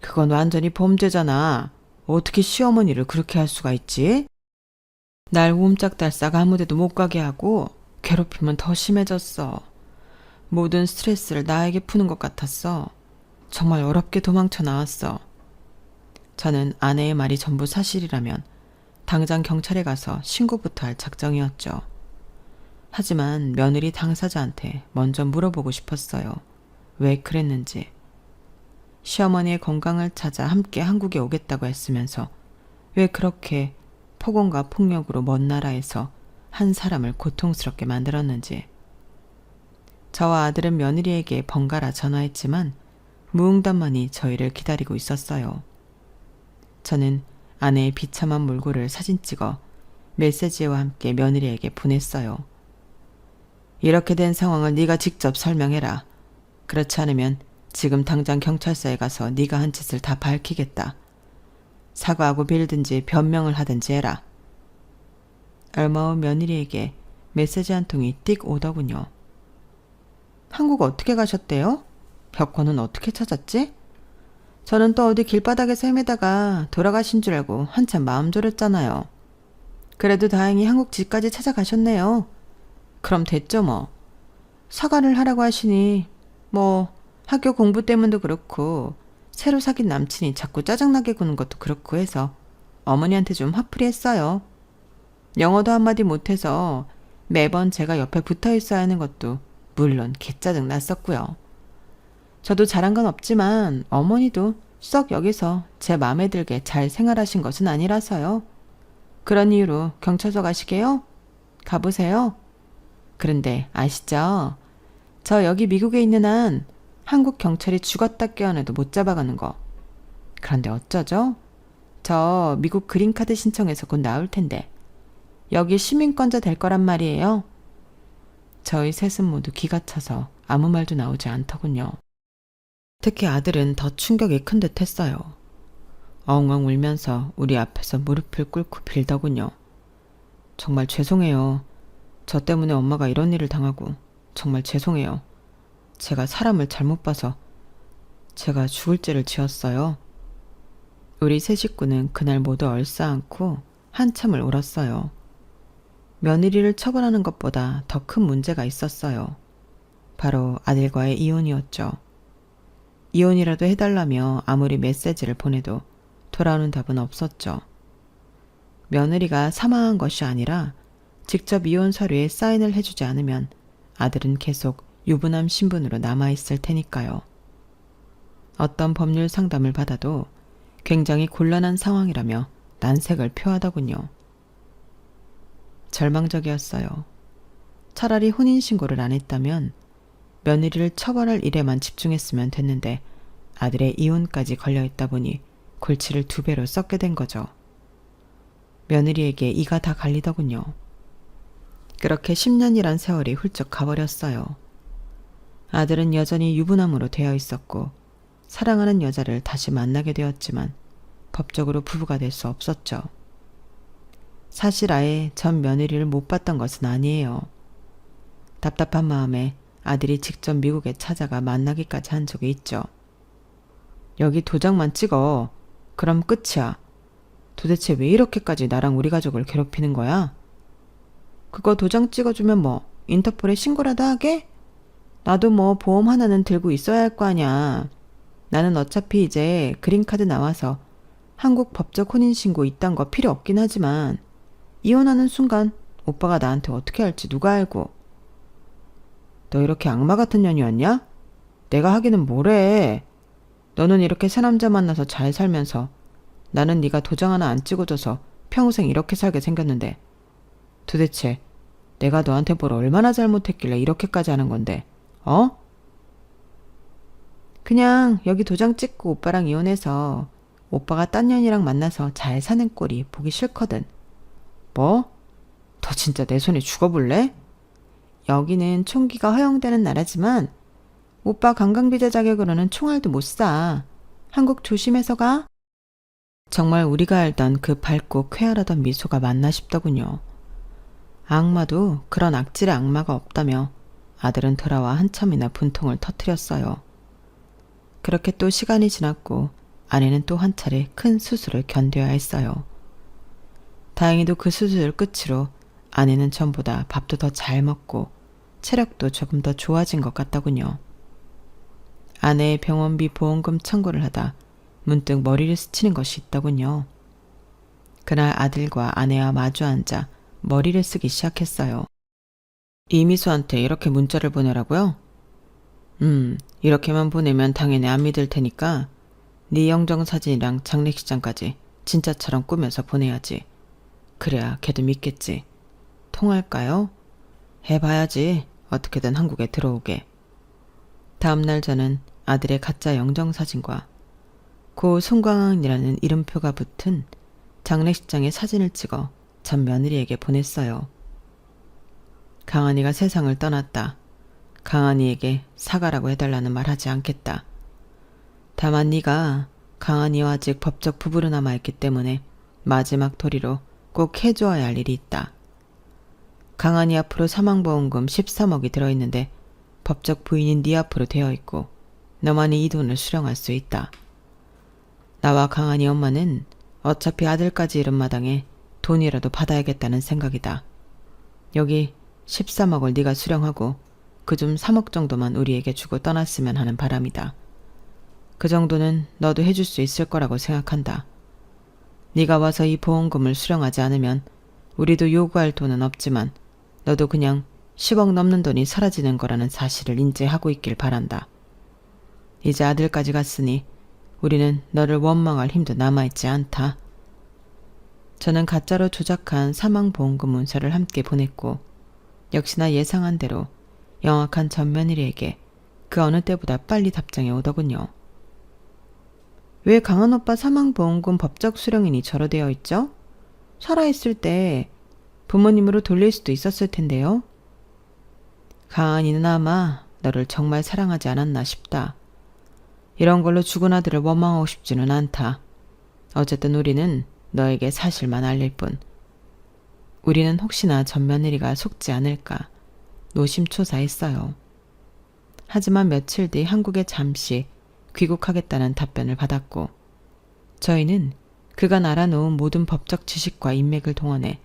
그건 완전히 범죄잖아. 어떻게 시어머니를 그렇게 할 수가 있지? 날 옴짝달싹 아무데도 못 가게 하고 괴롭히면 더 심해졌어. 모든 스트레스를 나에게 푸는 것 같았어. 정말 어렵게 도망쳐 나왔어. 저는 아내의 말이 전부 사실이라면 당장 경찰에 가서 신고부터 할 작정이었죠. 하지만 며느리 당사자한테 먼저 물어보고 싶었어요. 왜 그랬는지. 시어머니의 건강을 찾아 함께 한국에 오겠다고 했으면서 왜 그렇게 폭언과 폭력으로 먼 나라에서 한 사람을 고통스럽게 만들었는지. 저와 아들은 며느리에게 번갈아 전화했지만 무응답만이 저희를 기다리고 있었어요. 저는 아내의 비참한 몰골을 사진 찍어 메시지와 함께 며느리에게 보냈어요. 이렇게 된 상황을 네가 직접 설명해라. 그렇지 않으면 지금 당장 경찰서에 가서 네가 한 짓을 다 밝히겠다. 사과하고 빌든지 변명을 하든지 해라. 얼마 후 며느리에게 메시지 한 통이 띡 오더군요. 한국 어떻게 가셨대요? 벽화는 어떻게 찾았지? 저는 또 어디 길바닥에서 헤매다가 돌아가신 줄 알고 한참 마음 졸였잖아요. 그래도 다행히 한국 집까지 찾아가셨네요. 그럼 됐죠 뭐. 사과를 하라고 하시니 학교 공부 때문도 그렇고 새로 사귄 남친이 자꾸 짜증나게 구는 것도 그렇고 해서 어머니한테 좀 화풀이 했어요. 영어도 한마디 못해서 매번 제가 옆에 붙어 있어야 하는 것도 물론 개짜증 났었고요. 저도 잘한 건 없지만 어머니도 썩 여기서 제 마음에 들게 잘 생활하신 것은 아니라서요. 그런 이유로 경찰서 가시게요? 가보세요. 그런데 아시죠? 저 여기 미국에 있는 한 한국 경찰이 죽었다 깨어나도 못 잡아가는 거. 그런데 어쩌죠? 저 미국 그린카드 신청해서 곧 나올 텐데 여기 시민권자 될 거란 말이에요. 저희 셋은 모두 기가 차서 아무 말도 나오지 않더군요. 특히 아들은 더 충격이 큰 듯 했어요. 엉엉 울면서 우리 앞에서 무릎을 꿇고 빌더군요. 정말 죄송해요. 저 때문에 엄마가 이런 일을 당하고 정말 죄송해요. 제가 사람을 잘못 봐서 제가 죽을 죄를 지었어요. 우리 세 식구는 그날 모두 얼싸안고 한참을 울었어요. 며느리를 처벌하는 것보다 더 큰 문제가 있었어요. 바로 아들과의 이혼이었죠. 이혼이라도 해달라며 아무리 메시지를 보내도 돌아오는 답은 없었죠. 며느리가 사망한 것이 아니라 직접 이혼 서류에 사인을 해주지 않으면 아들은 계속 유부남 신분으로 남아있을 테니까요. 어떤 법률 상담을 받아도 굉장히 곤란한 상황이라며 난색을 표하더군요. 절망적이었어요. 차라리 혼인신고를 안 했다면 며느리를 처벌할 일에만 집중했으면 됐는데 아들의 이혼까지 걸려있다 보니 골치를 2배로 썩게 된 거죠. 며느리에게 이가 다 갈리더군요. 그렇게 10년이란 세월이 훌쩍 가버렸어요. 아들은 여전히 유부남으로 되어 있었고 사랑하는 여자를 다시 만나게 되었지만 법적으로 부부가 될 수 없었죠. 사실 아예 전 며느리를 못 봤던 것은 아니에요. 답답한 마음에 아들이 직접 미국에 찾아가 만나기까지 한 적이 있죠. 여기 도장만 찍어. 그럼 끝이야. 도대체 왜 이렇게까지 나랑 우리 가족을 괴롭히는 거야? 그거 도장 찍어주면 뭐 인터폴에 신고라도 하게? 나도 뭐 보험 하나는 들고 있어야 할 거 아냐. 나는 어차피 이제 그린카드 나와서 한국 법적 혼인신고 이딴 거 필요 없긴 하지만 이혼하는 순간 오빠가 나한테 어떻게 할지 누가 알고. 너 이렇게 악마 같은 년이었냐? 내가 하기는 뭐래. 너는 이렇게 새 남자 만나서 잘 살면서 나는 네가 도장 하나 안 찍어줘서 평생 이렇게 살게 생겼는데 도대체 내가 너한테 뭘 얼마나 잘못했길래 이렇게까지 하는 건데, 어? 그냥 여기 도장 찍고 오빠랑 이혼해서 오빠가 딴 년이랑 만나서 잘 사는 꼴이 보기 싫거든. 뭐? 너 진짜 내 손에 죽어볼래? 여기는 총기가 허용되는 나라지만 오빠 관광비자 자격으로는 총알도 못 쏴. 한국 조심해서 가. 정말 우리가 알던 그 밝고 쾌활하던 미소가 맞나 싶더군요. 악마도 그런 악질의 악마가 없다며 아들은 돌아와 한참이나 분통을 터뜨렸어요. 그렇게 또 시간이 지났고 아내는 또 한 차례 큰 수술을 견뎌야 했어요. 다행히도 그 수술을 끝으로 아내는 전보다 밥도 더 잘 먹고 체력도 조금 더 좋아진 것 같더군요. 아내의 병원비 보험금 청구를 하다 문득 머리를 스치는 것이 있더군요. 그날 아들과 아내와 마주 앉아 머리를 쓰기 시작했어요. 이미수한테 이렇게 문자를 보내라고요? 이렇게만 보내면 당연히 안 믿을 테니까 네 영정사진이랑 장례식장까지 진짜처럼 꾸며서 보내야지. 그래야 걔도 믿겠지. 통할까요? 해봐야지. 어떻게든 한국에 들어오게. 다음날 저는 아들의 가짜 영정사진과 고 송광학이라는 이름표가 붙은 장례식장의 사진을 찍어 전 며느리에게 보냈어요. 강한이가 세상을 떠났다. 강한이에게 사과라고 해달라는 말 하지 않겠다. 다만 네가 강한이와 아직 법적 부부로 남아있기 때문에 마지막 도리로 꼭 해주어야 할 일이 있다. 강한이 앞으로 사망보험금 13억이 들어있는데 법적 부인인 네 앞으로 되어있고 너만이 이 돈을 수령할 수 있다. 나와 강한이 엄마는 어차피 아들까지 잃은 마당에 돈이라도 받아야겠다는 생각이다. 여기 13억을 네가 수령하고 그중 3억 정도만 우리에게 주고 떠났으면 하는 바람이다. 그 정도는 너도 해줄 수 있을 거라고 생각한다. 네가 와서 이 보험금을 수령하지 않으면 우리도 요구할 돈은 없지만 너도 그냥 10억 넘는 돈이 사라지는 거라는 사실을 인지하고 있길 바란다. 이제 아들까지 갔으니 우리는 너를 원망할 힘도 남아있지 않다. 저는 가짜로 조작한 사망보험금 문서를 함께 보냈고 역시나 예상한 대로 영악한 전 며느리에게 그 어느 때보다 빨리 답장이 오더군요. 왜 강한 오빠 사망보험금 법적 수령인이 저로 되어 있죠? 살아있을 때 부모님으로 돌릴 수도 있었을 텐데요. 강한이는 아마 너를 정말 사랑하지 않았나 싶다. 이런 걸로 죽은 아들을 원망하고 싶지는 않다. 어쨌든 우리는 너에게 사실만 알릴 뿐. 우리는 혹시나 전 며느리가 속지 않을까 노심초사했어요. 하지만 며칠 뒤 한국에 잠시 귀국하겠다는 답변을 받았고 저희는 그간 알아놓은 모든 법적 지식과 인맥을 동원해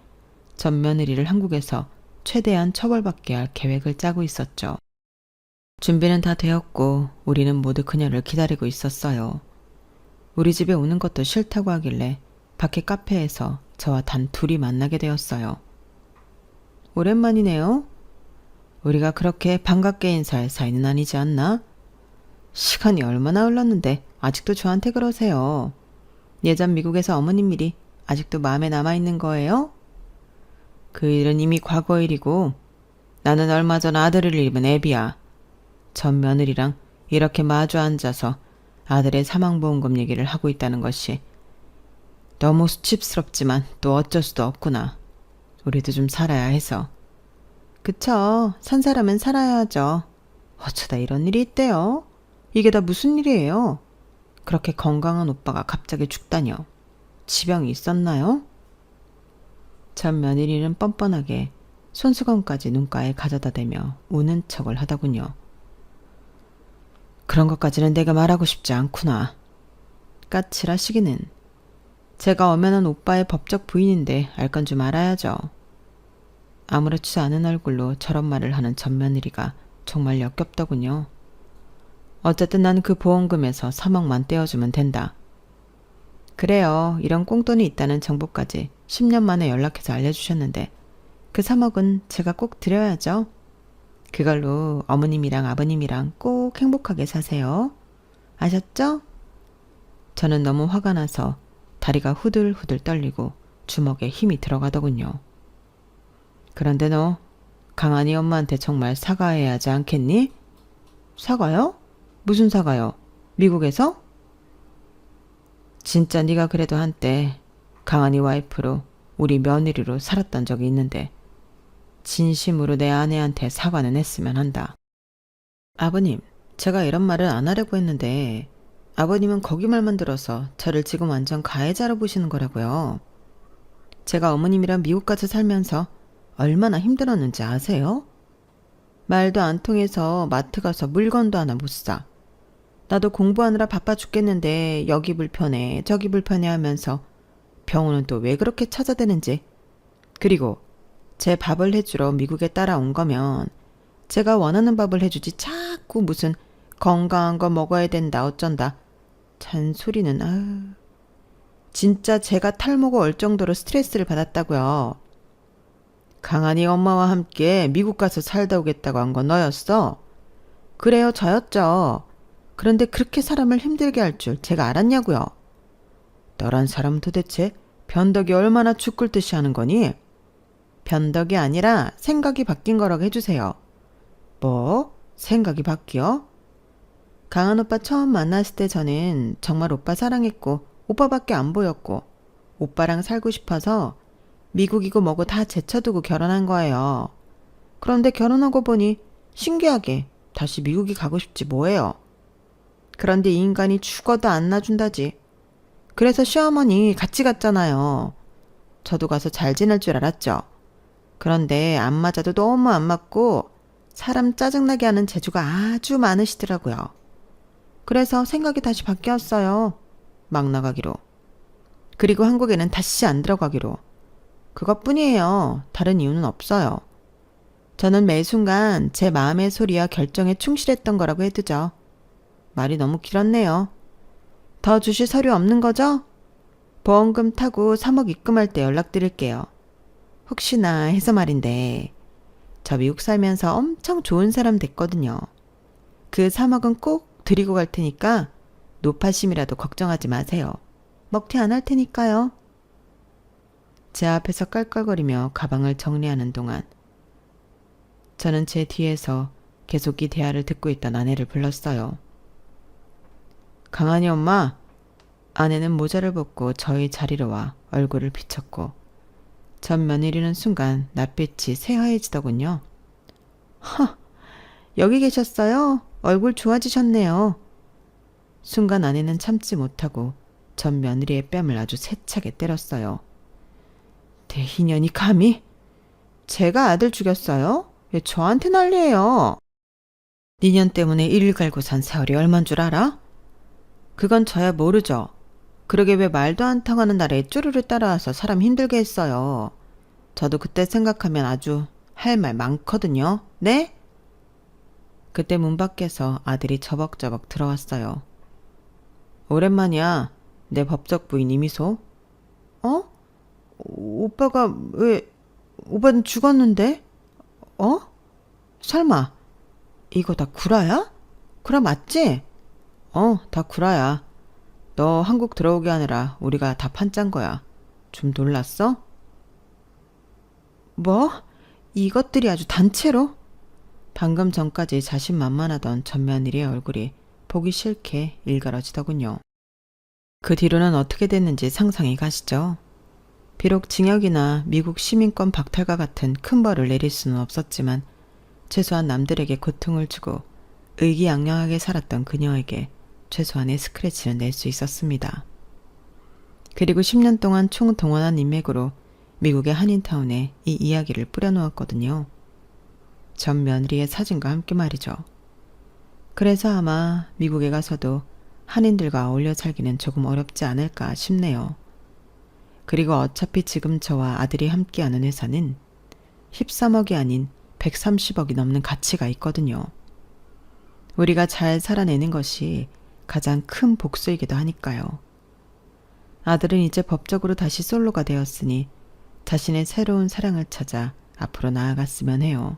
전 며느리를 한국에서 최대한 처벌받게 할 계획을 짜고 있었죠. 준비는 다 되었고 우리는 모두 그녀를 기다리고 있었어요. 우리 집에 오는 것도 싫다고 하길래 밖에 카페에서 저와 단 둘이 만나게 되었어요. 오랜만이네요. 우리가 그렇게 반갑게 인사할 사이는 아니지 않나? 시간이 얼마나 흘렀는데 아직도 저한테 그러세요. 예전 미국에서 어머님 일이 아직도 마음에 남아있는 거예요? 그 일은 이미 과거 일이고 나는 얼마 전 아들을 잃은 애비야. 전 며느리랑 이렇게 마주 앉아서 아들의 사망보험금 얘기를 하고 있다는 것이 너무 수치스럽지만 또 어쩔 수도 없구나. 우리도 좀 살아야 해서. 그쵸. 산 사람은 살아야 하죠. 어쩌다 이런 일이 있대요. 이게 다 무슨 일이에요? 그렇게 건강한 오빠가 갑자기 죽다니요. 지병이 있었나요? 전 며느리는 뻔뻔하게 손수건까지 눈가에 가져다 대며 우는 척을 하더군요. 그런 것까지는 내가 말하고 싶지 않구나. 까칠하시기는. 제가 엄연한 오빠의 법적 부인인데 알 건 좀 알아야죠. 아무렇지도 않은 얼굴로 저런 말을 하는 전 며느리가 정말 역겹더군요. 어쨌든 난 그 보험금에서 3억만 떼어주면 된다. 그래요. 이런 꽁돈이 있다는 정보까지 10년 만에 연락해서 알려주셨는데 그 3억은 제가 꼭 드려야죠. 그걸로 어머님이랑 아버님이랑 꼭 행복하게 사세요. 아셨죠? 저는 너무 화가 나서 다리가 후들후들 떨리고 주먹에 힘이 들어가더군요. 그런데 너 강한이 엄마한테 정말 사과해야 하지 않겠니? 사과요? 무슨 사과요? 미국에서? 진짜 네가 그래도 한때 강한이 와이프로 우리 며느리로 살았던 적이 있는데 진심으로 내 아내한테 사과는 했으면 한다. 아버님, 제가 이런 말을 안 하려고 했는데 아버님은 거기 말만 들어서 저를 지금 완전 가해자로 보시는 거라고요. 제가 어머님이랑 미국 가서 살면서 얼마나 힘들었는지 아세요? 말도 안 통해서 마트 가서 물건도 하나 못 사. 나도 공부하느라 바빠 죽겠는데 여기 불편해 저기 불편해 하면서 병원은 또 왜 그렇게 찾아대는지. 그리고 제 밥을 해주러 미국에 따라온 거면 제가 원하는 밥을 해주지 자꾸 무슨 건강한 거 먹어야 된다 어쩐다. 잔소리는 아유. 진짜 제가 탈모고 올 정도로 스트레스를 받았다고요. 강한이 엄마와 함께 미국 가서 살다 오겠다고 한 건 너였어? 그래요, 저였죠. 그런데 그렇게 사람을 힘들게 할 줄 제가 알았냐고요. 너란 사람은 도대체 변덕이 얼마나 죽을 듯이 하는 거니? 변덕이 아니라 생각이 바뀐 거라고 해주세요. 뭐? 생각이 바뀌어? 강한 오빠 처음 만났을 때 저는 정말 오빠 사랑했고 오빠밖에 안 보였고 오빠랑 살고 싶어서 미국이고 뭐고 다 제쳐두고 결혼한 거예요. 그런데 결혼하고 보니 신기하게 다시 미국이 가고 싶지 뭐예요. 그런데 이 인간이 죽어도 안 놔준다지. 그래서 시어머니 같이 갔잖아요. 저도 가서 잘 지낼 줄 알았죠. 그런데 안 맞아도 너무 안 맞고 사람 짜증나게 하는 재주가 아주 많으시더라고요. 그래서 생각이 다시 바뀌었어요. 막 나가기로. 그리고 한국에는 다시 안 들어가기로. 그것뿐이에요. 다른 이유는 없어요. 저는 매 순간 제 마음의 소리와 결정에 충실했던 거라고 해두죠. 말이 너무 길었네요. 더 주실 서류 없는 거죠? 보험금 타고 3억 입금할 때 연락드릴게요. 혹시나 해서 말인데 저 미국 살면서 엄청 좋은 사람 됐거든요. 그 3억은 꼭 드리고 갈 테니까 노파심이라도 걱정하지 마세요. 먹튀 안 할 테니까요. 제 앞에서 깔깔거리며 가방을 정리하는 동안 저는 제 뒤에서 계속 이 대화를 듣고 있던 아내를 불렀어요. 강한이 엄마, 아내는 모자를 벗고 저희 자리로 와 얼굴을 비쳤고 전 며느리는 순간 낯빛이 새하얘지더군요. 허, 여기 계셨어요? 얼굴 좋아지셨네요. 순간 아내는 참지 못하고 전 며느리의 뺨을 아주 세차게 때렸어요. 대희년이 감히? 제가 아들 죽였어요? 왜 저한테 난리예요? 니년 때문에 이를 갈고 산 세월이 얼만 줄 알아? 그건 저야 모르죠. 그러게 왜 말도 안 통하는 날에 쪼르르 따라와서 사람 힘들게 했어요. 저도 그때 생각하면 아주 할 말 많거든요. 네? 그때 문 밖에서 아들이 저벅저벅 들어왔어요. 오랜만이야. 내 법적 부인 이미소. 어? 오빠가 왜... 오빠는 죽었는데? 어? 설마 이거 다 구라야? 구라 맞지? 다 구라야. 너 한국 들어오게 하느라 우리가 다 판짠 거야. 좀 놀랐어? 뭐? 이것들이 아주 단체로? 방금 전까지 자신만만하던 전며느리의 얼굴이 보기 싫게 일그러지더군요. 그 뒤로는 어떻게 됐는지 상상이 가시죠? 비록 징역이나 미국 시민권 박탈과 같은 큰 벌을 내릴 수는 없었지만 최소한 남들에게 고통을 주고 의기양양하게 살았던 그녀에게 최소한의 스크래치는 낼 수 있었습니다. 그리고 10년 동안 총동원한 인맥으로 미국의 한인타운에 이 이야기를 뿌려놓았거든요. 전 며느리의 사진과 함께 말이죠. 그래서 아마 미국에 가서도 한인들과 어울려 살기는 조금 어렵지 않을까 싶네요. 그리고 어차피 지금 저와 아들이 함께하는 회사는 13억이 아닌 130억이 넘는 가치가 있거든요. 우리가 잘 살아내는 것이 가장 큰 복수이기도 하니까요. 아들은 이제 법적으로 다시 솔로가 되었으니 자신의 새로운 사랑을 찾아 앞으로 나아갔으면 해요.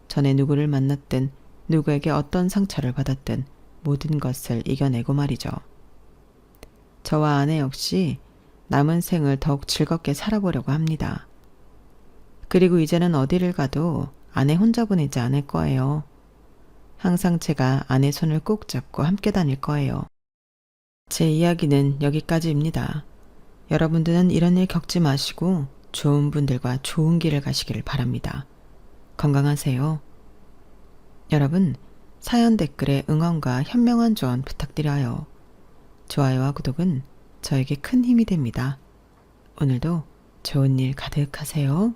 전에 누구를 만났든 누구에게 어떤 상처를 받았든 모든 것을 이겨내고 말이죠. 저와 아내 역시 남은 생을 더욱 즐겁게 살아보려고 합니다. 그리고 이제는 어디를 가도 아내 혼자 보내지 않을 거예요. 항상 제가 아내 손을 꼭 잡고 함께 다닐 거예요. 제 이야기는 여기까지입니다. 여러분들은 이런 일 겪지 마시고 좋은 분들과 좋은 길을 가시기를 바랍니다. 건강하세요. 여러분, 사연 댓글에 응원과 현명한 조언 부탁드려요. 좋아요와 구독은 저에게 큰 힘이 됩니다. 오늘도 좋은 일 가득하세요.